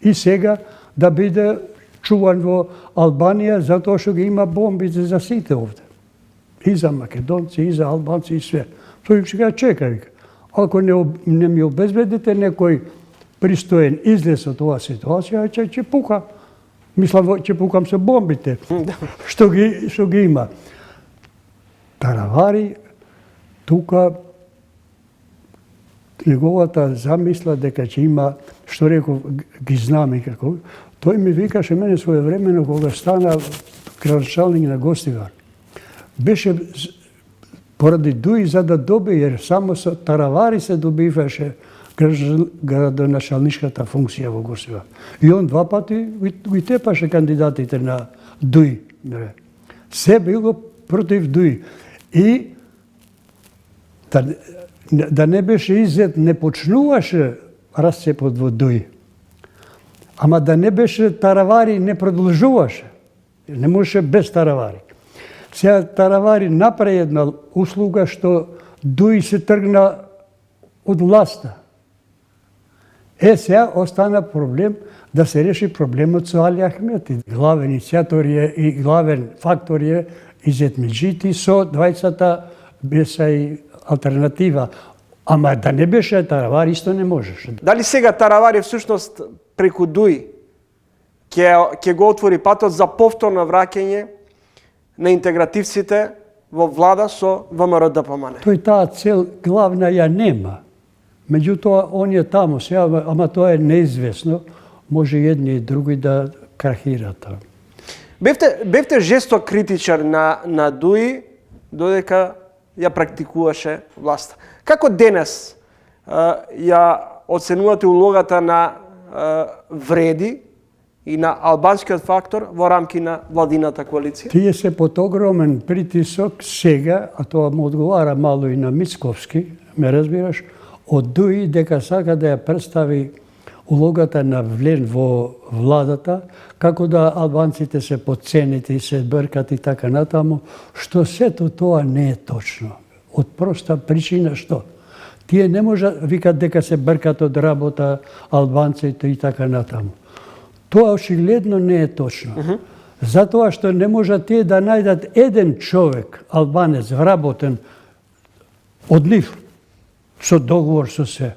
И сега да биде чуван во Албанија затоа што ги има бомбите за сите овде. И за македонци, и за албанци, и све. Тој ќе чека, ако не ми обезбедите некој пристоен излез од оваа ситуација, ќе пука. Мислам, ќе пукам со бомбите. Што ги има. Таравари, тука неговата замисла дека ќе има, што реков, ги знам и како, тој ми викаше мене своевремено кога стана градоначалник на Гостивар. Беше поради Дуи за да добие, jer само со Таравари се добиваше градоначалнишката функција во Гостивар. И он 2 пати ги тепаше кандидатите на Дуи. Се било против Дуи. И да не беше иззет, не почнуваше расцепот во Дуи. Ама да не беше Таравари, не продолжуваше. Не можеше без Таравари. Сега Таравари направи една услуга што Дуи се тргна од власта. Сега остана проблем да се реши проблемот со Али Ахмети. Главен иницијатор е и главен фактор е Изетмеджити со двајцата беса и алтернатива. Ама да не беше Таравари, исто не можеше. Дали сега Таравари всушност преку ДУИ ќе го отвори патот за повторно враќање на интегративците во влада со ВМРО-ДПМН? Тој таа цел главна ја нема. Меѓутоа, он е таму сега, ама тоа е неизвестно. Може едни и други да крахират. Бевте жесток критичар на ДУИ, додека ја практикуваше власта. Како денес ја оценувате улогата на Вреди и на албанскиот фактор во рамки на владината коалиција? Тие се под огромен притисок сега, а тоа му одговара мало и на Мицковски, ме разбираш, од ДУИ дека сака да ја представи улогата на Влен во владата, како да албанците се подцените и се бркат и така натаму, што сето тоа не е точно. Од проста причина што? Тие не можат, викат дека се бркат од работа албанците и така натаму. Тоа очигледно не е точно. Затоа што не можат тие да најдат еден човек, албанец, вработен од нив, со договор со се.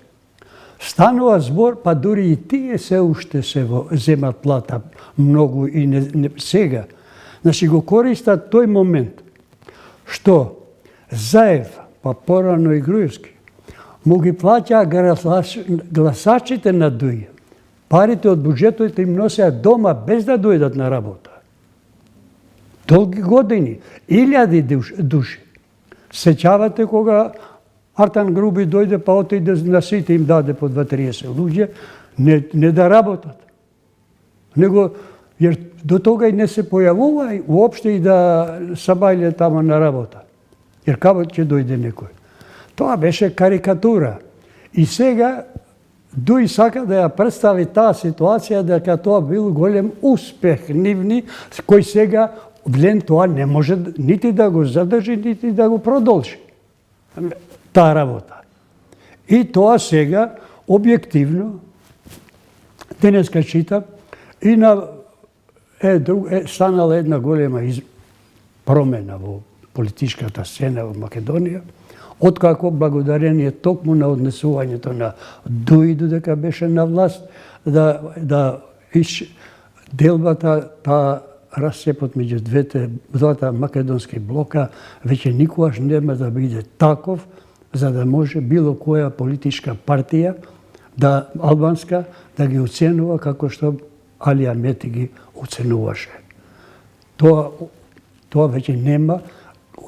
Станува збор, па дури и тие се уште се земат плата многу и не сега. Значи го користат тој момент што Заев, па порано и Груевски, му ги плаќаа гласачите на ДУИ. Парите од буџетот им носеа дома без да дојдат на работа. Долги години, 1000 души. Сеќавате кога Артан Груби дојде, па отиде на сите им даде по 2-30 луѓе, не да работат. Него, jer до тога и не се појавува уопште и да сабајле тамо на работа. Jer као ќе дојде некој. Тоа беше карикатура. И сега ДУИ сака да ја представи таа ситуација дека тоа бил голем успех нивни, кој сега Влен тоа не може нити да го задржи, нити да го продолжи. Таа работа. И тоа сега, објективно, денеска читам, и станала една голема промена во политичката сцена во Македонија, откако благодарение токму на однесувањето на ДУИ додека беше на власт, да делбата, таа расцепот меѓу двата македонски блока веќе никогаш нема да биде таков, за да може било која политичка партија, албанска, да ги оценува како што Али Амети ги оценуваше. Тоа веќе нема.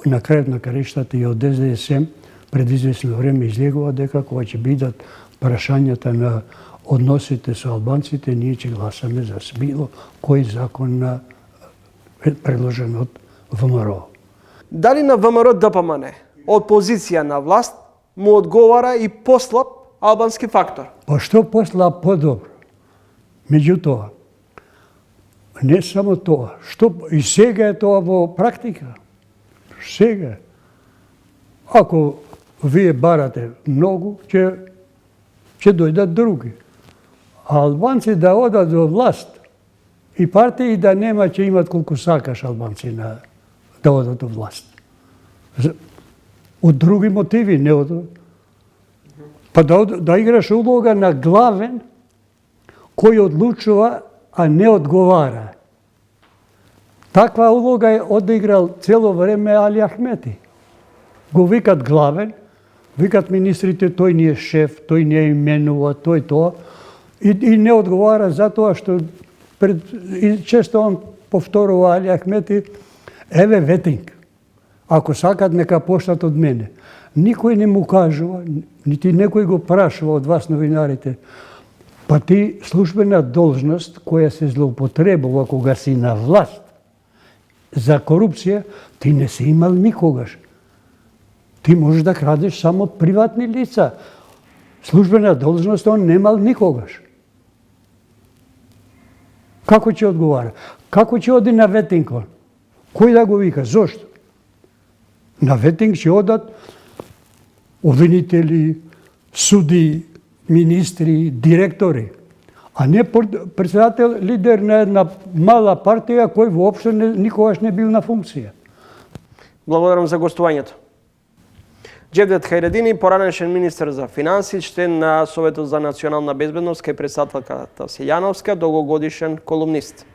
На крајот на краиштата и од СДСМ пред известно време излегува дека кога ќе бидат прашањата на односите со албанците, ние ќе гласаме за било кој закон предложен од ВМРО. Дали на ВМРО-ДПМН од позиција на власт му одговара и послаб албански фактор? Па што послаб подобро? Меѓутоа, не само тоа, што и сега е тоа во практика. Сега, ако вие барате многу, ќе дојдат други. А албанци да одат во власт и партии да нема, ќе имат колку сакаш албанци да одат во власт. Од други мотиви, не од... Па да играш улога на главен кој одлучува, а не одговара. Таква улога е одиграл цело време Али Ахмети. Го викат главен, викат министрите, тој ни е шеф, тој ни е именува, тој тоа, и не одговара за тоа што често он повторува Али Ахмети, еве ветинг, ако сакат нека поштат од мене. Никој не му кажува, нити некој го прашува од вас новинарите, па ти службена должност која се злоупотребува кога си на власт, за корупција, ти не си имал никогаш. Ти можеш да крадеш само од приватни лица. Службена должност он немал никогаш. Како ќе одговара? Како ќе оди на ветинг он? Кој да го вика? Зошто? На ветинг ќе одат обвинители, суди, министри, директори, а не председател, лидер на една мала партија кој воопшто никогаш не бил на функција. Благодарам за гостувањето. Џевдет Хајредини, поранешен министер за финансии, член на Советот за национална безбедност, кај председателката Силјановска, долгогодишен колумнист.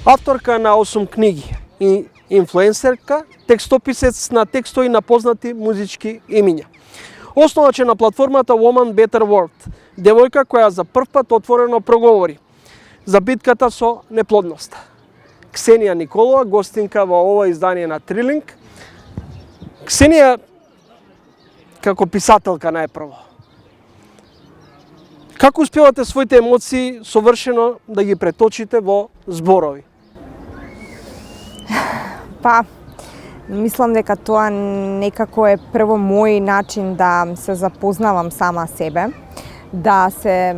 Авторка на 8 книги и инфлуенсерка, текстописец на текстови на познати музички имиња. Основач на платформата Woman Better World, девојка која за прв пат отворено проговори за битката со неплодноста. Ксенија Николова, гостинка во ова издание на Трилинг. Ксенија, како писателка најпрво, како успевате своите емоции совршено да ги преточите во зборови? Па, мислам дека тоа некако е прво мој начин да се запознавам сама себе, да се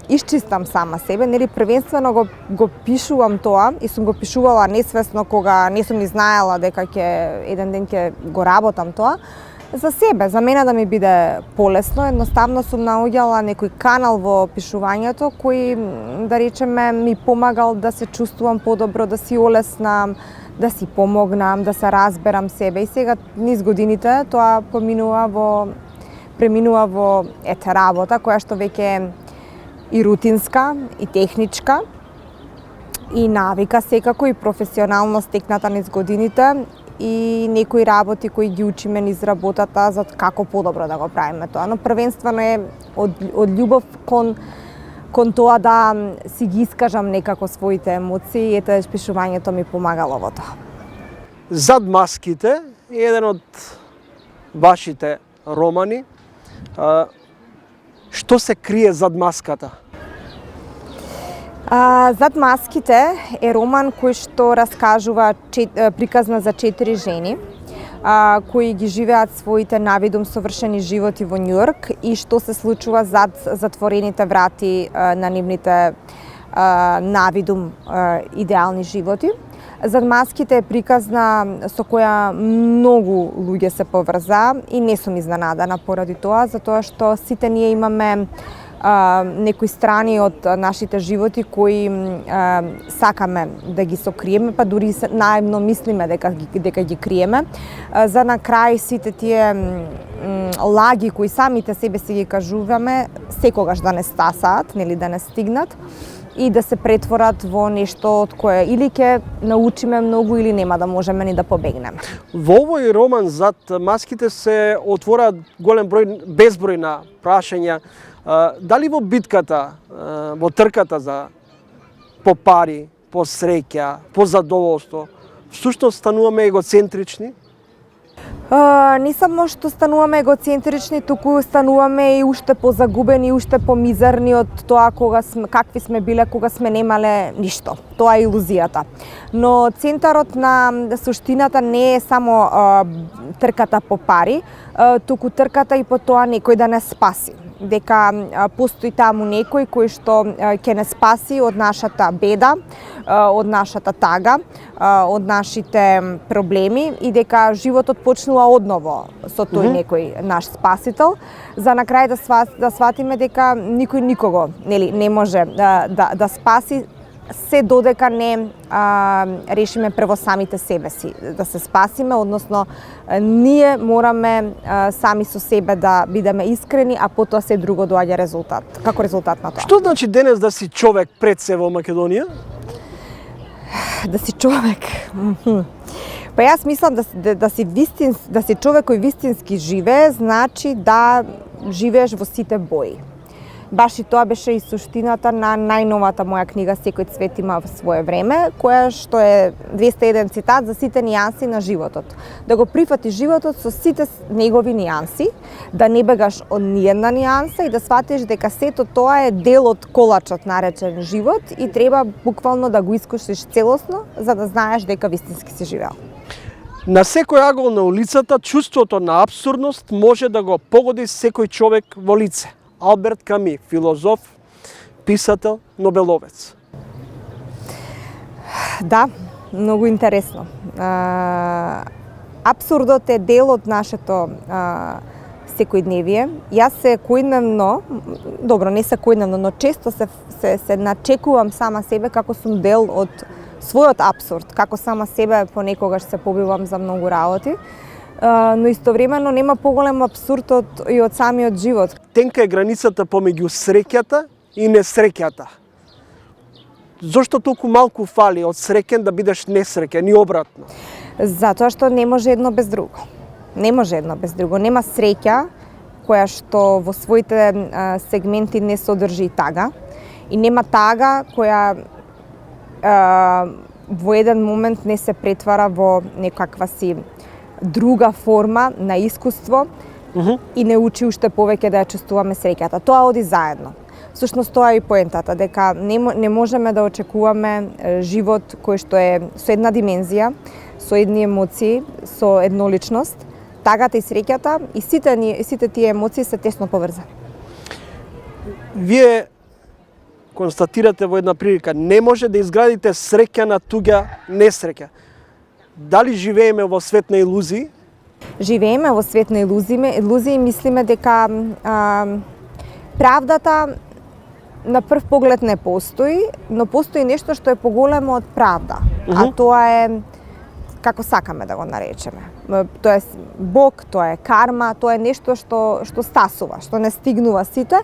исчистам сама себе, нели првенствено го пишувам тоа и сум го пишувала несвесно кога не сум ни знаела дека еден ден ќе го работам тоа, за себе, за мене да ми биде полесно, едноставно сум наоѓала некој канал во пишувањето кој, да речеме, ми помагал да се чувствувам подобро, да си олеснам, да си помогнам, да се разберам себе. И сега низ годините тоа преминува во работа која што веќе е и рутинска, и техничка, и навика секако, и професионално стекната низ годините, и некои работи кои ги учиме низ работата за како подобро да го правиме тоа. Но првенствено е од љубов кон тоа да си ги искажам некако своите емоции, и ето пишувањето ми помагало во тоа. Зад маските е еден од вашите романи. Што се крие зад маската? Зад маските е роман кој што раскажува приказна за 4 жени кои ги живеат своите навидум совршени животи во Њујорк и што се случува зад затворените врати на нивните навидум идеални животи. Зад маските е приказна со која многу луѓе се поврза и не сум изненадана поради тоа, затоа што сите ние имаме некои страни од нашите животи кои сакаме да ги сокриеме, па дури наивно мислиме дека ги криеме, за на крај сите тие лаги кои самите себе си ги кажуваме секогаш да не стасаат, нели да не стигнат и да се претворат во нешто од кое или ќе научиме многу или нема да можеме ни да побегнеме. Во овој роман зад маските се отвора голем безброј на прашања. Дали во битката, во трката по пари, по среќа, по задоволство, всушност стануваме егоцентрични? Не само што стануваме егоцентрични, туку стануваме и уште позагубени, уште помизерни од тоа какви сме биле кога сме немале ништо. Тоа е илузијата. Но центарот на суштината не е само трката по пари, туку трката и по тоа некој да не спаси. Дека постои таму некој кој што ќе не спаси од нашата беда, од нашата тага, од нашите проблеми и дека животот почнува одново со тој некој наш спасител, за на крај да сватиме дека никој никого не може да спаси се додека не решиме прво самите себе си да се спасиме, односно ние мораме сами со себе да бидеме искрени, а потоа се друго доаѓа резултат, како резултат на тоа. Што значи денес да си човек пред се во Македонија? Да си човек. Па јас мислам да си човек кој вистински живее, значи да живееш во сите бои. Баш и тоа беше и суштината на најновата моја книга Секој цвет има свое време, која што е 201 цитат за сите нијанси на животот. Да го прифати животот со сите негови нијанси, да не бегаш од ниедна нијанса и да сватиш дека сето тоа е дел од колачот наречен живот и треба буквално да го искушиш целосно за да знаеш дека вистински си живеал. На секој агол на улицата чувството на апсурдност може да го погоди секој човек во лице. Алберт Ками, филозоф, писател, нобеловец. Да, многу интересно. Апсурдот е дел од нашето секојдневие. Јас секојдневно, добро, не секојдневно, но често се начекувам сама себе како сум дел од својот апсурд, како сама себе понекогаш се побивам за многу работи, но истовремено нема поголем апсурд и од самиот живот. Тенка е границата помеѓу среќата и несреќата. Зошто толку малку фали од среќен да бидеш несреќен и обратно? Затоа што не може едно без друго. Не може едно без друго. Нема среќа која што во своите сегменти не содржи тага и нема тага која во еден момент не се претвара во некаква си друга форма на искуство и не учи уште повеќе да ја чувствуваме среќата. Тоа оди заедно. Всушност тоа е и поентата, дека не можеме да очекуваме живот кој што е со една димензија, со едни емоции, со едноличност. Тагата и среќата и сите тие емоции се тесно поврзани. Вие констатирате во една прилика, не може да изградите среќа на туѓа несреќа. Дали живееме во свет на илузии? Живееме во свет на илузии и мислиме дека правдата на прв поглед не постои, но постои нешто што е поголемо од правда, а тоа е како сакаме да го наречеме. Тоа е Бог, тоа е карма, тоа е нешто што стасува, што не стигнува сите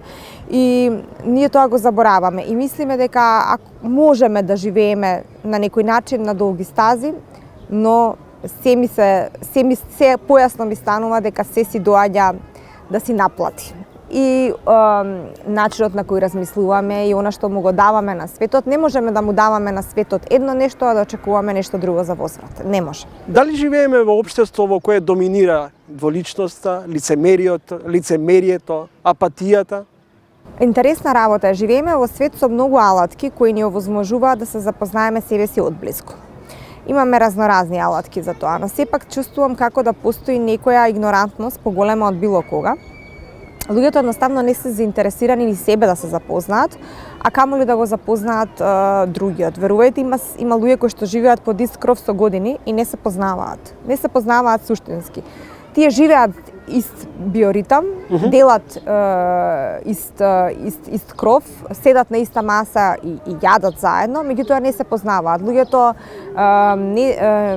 и ние тоа го забораваме и мислиме дека можеме да живееме на некој начин на долги стази, но се појасно ми станува дека се си доаѓа да си наплати. И начинот на кој размислуваме и она што му го даваме на светот, не можеме да му даваме на светот едно нешто, а да очекуваме нешто друго за возврат. Не може. Дали живееме во општество во кое доминира дволичноста, лицемерието, апатијата? Интересна работа е. Живееме во свет со многу алатки кои ни овозможуваат да се запознаеме себе си одблиску. Имаме разноразни алатки за тоа, но сепак чувствувам како да постои некоја игнорантност поголема од било кога. Луѓето едноставно не се заинтересирани ни себе да се запознаат, а камоли да го запознаат другиот. Верувајте, има луѓе кои што живеат под ист кров со години и не се познаваат. Не се познаваат суштински. Тие живеат ист биоритам, делат ист кров, седат на иста маса и јадат заедно, меѓутоа не се познаваат. Луѓето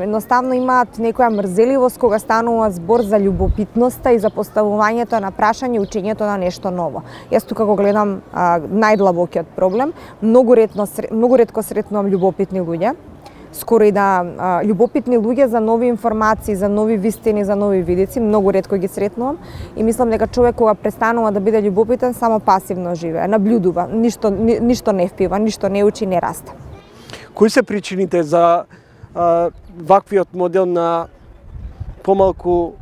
едноставно имаат некоја мрзеливост кога станува збор за љубопитноста и за поставувањето на прашање и учењето на нешто ново. Јас тука го гледам најдлабокиот проблем. Многу ретко сретнувам љубопитни луѓе. Скоро и да љубопитни луѓе за нови информации, за нови вистини, за нови видици, многу ретко ги сретнувам и мислам дека човек кога престанува да биде љубопитен, само пасивно живее, наблюдува, ништо не впива, ништо не учи, не расте. Кои се причините за ваквиот модел на помалку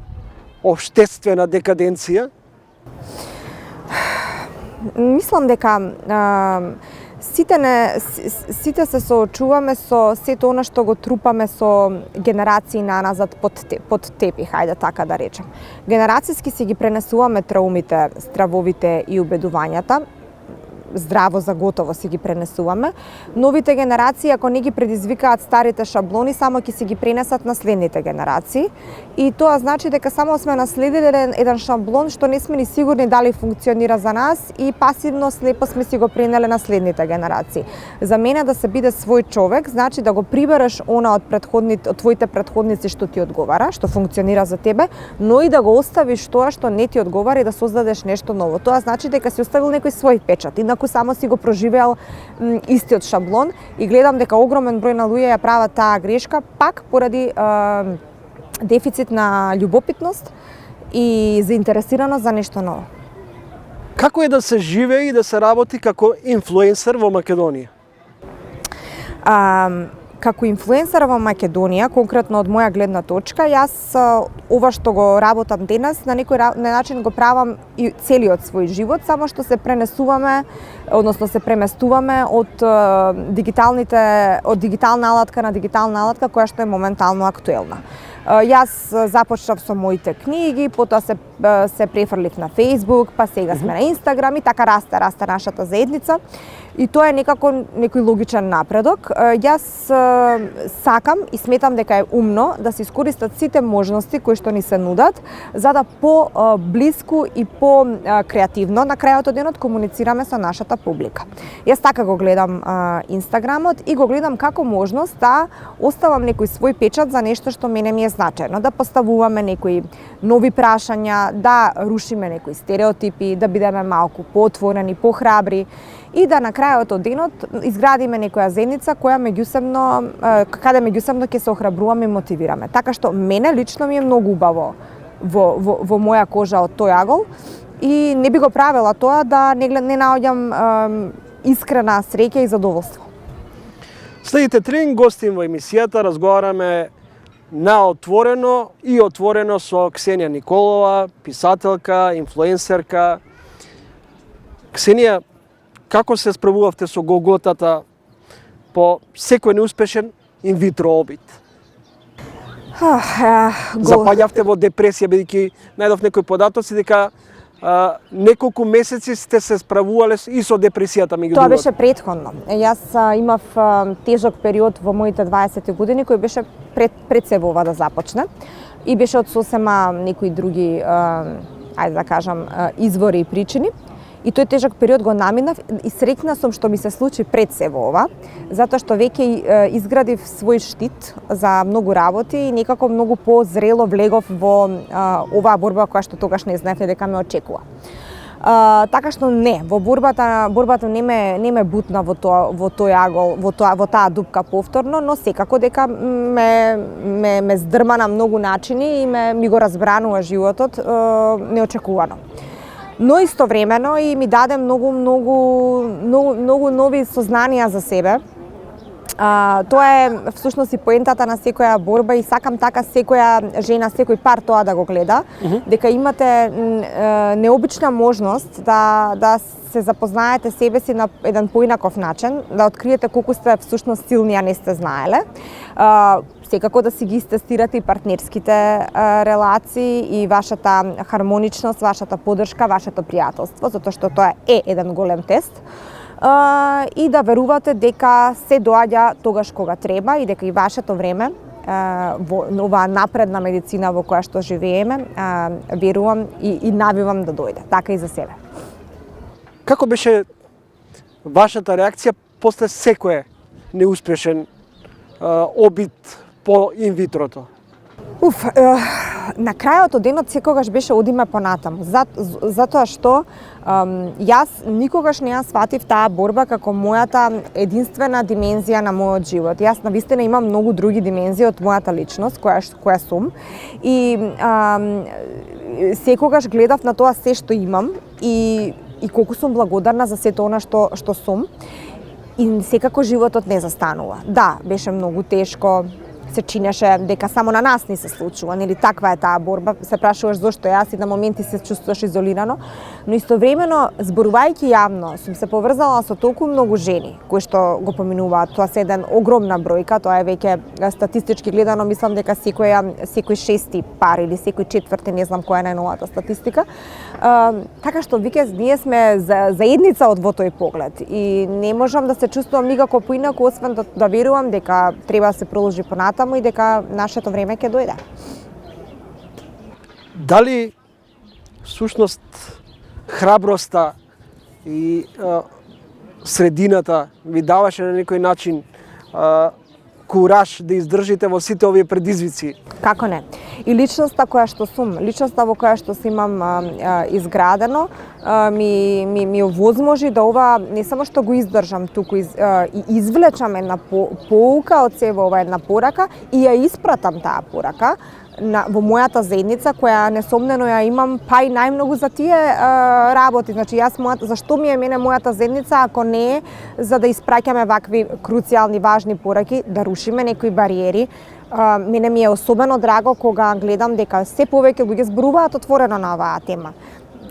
општествена декаденција? Мислам дека сите се соочуваме со сето она што го трупаме со генерации наназад под тепих, хајде така да речем. Генерацијски си ги пренесуваме траумите, стравовите и убедувањата, здраво за готово си ги пренесуваме. Новите генерации, ако не ги предизвикаат старите шаблони, само ќе си ги пренесат на следните генерации. И тоа значи дека само сме наследиле еден шаблон што не сме ни сигурни дали функционира за нас и пасивно слепо сме си го пренеле на следните генерации. За мене да се биде свој човек, значи да го прибереш она од твоите претходници што ти одговара, што функционира за тебе, но и да го оставиш тоа што не ти одговара и да создадеш нешто ново. Тоа значи дека си оставил некој свој печат. Инаку само си го проживеал истиот шаблон и гледам дека огромен број на луѓе ја прават таа грешка пак поради дефицит на љубопитност и заинтересираност за нешто ново. Како е да се живее и да се работи како инфлуенсер во Македонија? Како инфлуенсер во Македонија, конкретно од моја гледна точка, јас ова што го работам денес на некој начин го правам и целиот свој живот, само што се пренесуваме, односно се преместуваме од дигитална алатка на дигитална алатка која што е моментално актуелна. Јас започнав со моите книги, потоа се префрлив на Facebook, па сега сме на Instagram и така расте нашата заедница. И тоа е некако некој логичен напредок. Јас сакам и сметам дека е умно да се искористат сите можности кои што ни се нудат, за да по-блиску и по-креативно на крајот од денот комуницираме со нашата публика. Јас така го гледам Инстаграмот и го гледам како можност да оставам некој свој печат за нешто што мене ми е значајно, да поставуваме некои нови прашања, да рушиме некои стереотипи, да бидеме малку поотворени, похрабри и да на крајот од денот изградиме некоја заедница која каде меѓусебно ќе се охрабруваме и мотивираме. Така што мене лично ми е многу убаво во моја кожа од тој агол и не би го правила тоа да не наоѓам искрена среќа и задоволство. Следите 3 гости во емисијата разговараме на отворено и отворено со Ксенија Николова, писателка, инфлуенсерка. Ксенија, како се справувавте со голготата по секој неуспешен инвитро обид? Запаѓавте во депресија, бидејќи најдов некои податоци дека неколку месеци сте се справувале и со депресијата меѓу Тоа другото. беше претходно. Јас имав тежок период во моите 20 години кој беше пред себе ова да започне и беше од сосема некои други, ајде да кажам, извори и причини. И тој тежок период го наминав и среќна сум што ми се случи пред себе ова, затоа што веќе изградив свој штит за многу работи и некако многу позрело влегов во оваа борба која што тогаш не знаев дека ме очекува. Така што не, во борбата не ме бутна во тој агол, во таа дупка повторно, но секако дека ме здрма на многу начини и ми го разбранува животот неочекувано. Но истовремено и ми даде многу нови сознанија за себе. Тоа е всушност и поентата на секоја борба и сакам така секоја жена, секој пар тоа да го гледа, дека имате необична можност да се запознаете себе си на еден поинаков начин, да откриете колку сте всушност силни, а не сте знаеле. Секако да си ги тестирате и партнерските релации и вашата хармоничност, вашата поддршка, вашето пријателство, затоа што тоа е еден голем тест. И да верувате дека се доаѓа тогаш кога треба и дека и вашето време во оваа напредна медицина во која што живееме, верувам и навивам да дојде, така и за себе. Како беше вашата реакција после секој неуспешен обид по инвитрото? На крајот од денот секогаш беше одиме понатаму, затоа што јас никогаш не ја сватив таа борба како мојата единствена димензија на мојот живот. Јас навистина имам многу други димензии од мојата личност, која сум, и секогаш гледав на тоа се што имам и колку сум благодарна за сето она што сум. И секако животот не застанува. Да, беше многу тешко, се чинеше дека само на нас не се случува, нели таква е таа борба, се прашуваш зошто јас и на моменти се чувствуваш изолирано, но истовремено зборувајќи јавно сум се поврзала со толку многу жени кои што го поминуваат, тоа се еден огромна бројка, тоа е веќе статистички гледано, мислам дека секој шести пар или секој четврти, не знам која е најновата статистика. Така што веќе ние сме заедница од во тој поглед и не можам да се чувствувам никако поинаку освен да верувам дека треба да се продолжи понатаму и дека нашето време ќе дојде. Дали всушност храброста и средината ви даваше на некој начин кураж да издржите во сите овие предизвици? Како не? И личноста која што сум, личноста во која што се имам изградено, ми овозможи да ова не само што го издржам, туку и извлечам една поука од себе, ова една порака и ја испратам таа порака во мојата заедница, која несомнено ја имам па и најмногу за тие работи. Значи, зашто ми е мене мојата заедница, ако не е за да испраќаме вакви круцијални, важни пораки, да рушиме некои бариери. Мене ми е особено драго кога гледам дека се повеќе луѓе зборуваат отворено на оваа тема.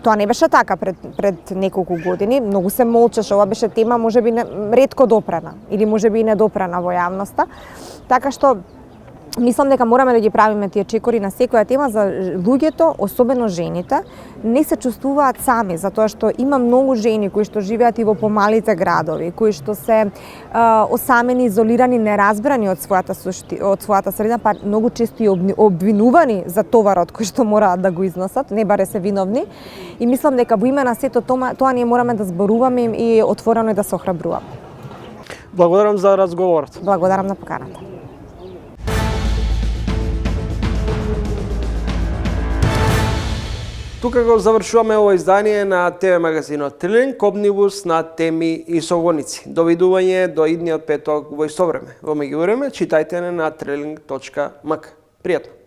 Тоа не беше така пред неколку години, многу се молчеше, ова беше тема можеби ретко допрена или можеби и недопрена во јавноста. Така што Мислам дека мораме да ги правиме тие чекори на секоја тема за луѓето, особено жените, не се чувствуваат сами, затоа што има многу жени кои што живеат и во помалите градови, кои што се осамени, изолирани, неразбрани од својата средина, па многу често и обвинувани за товарот кој што мораат да го износат, не баре се виновни. И мислам дека во име на сето тоа ние мораме да зборуваме и отворено и да се охрабруваме. Благодарам за разговорот. Благодарам на поканата. Тука го завршуваме ово издание на ТВ магазинот Трилинг, Омнибус на теми и соголници. Довидување до идниот петок во исто време. Во меѓувреме читајте на trilling.mk. Пријатно!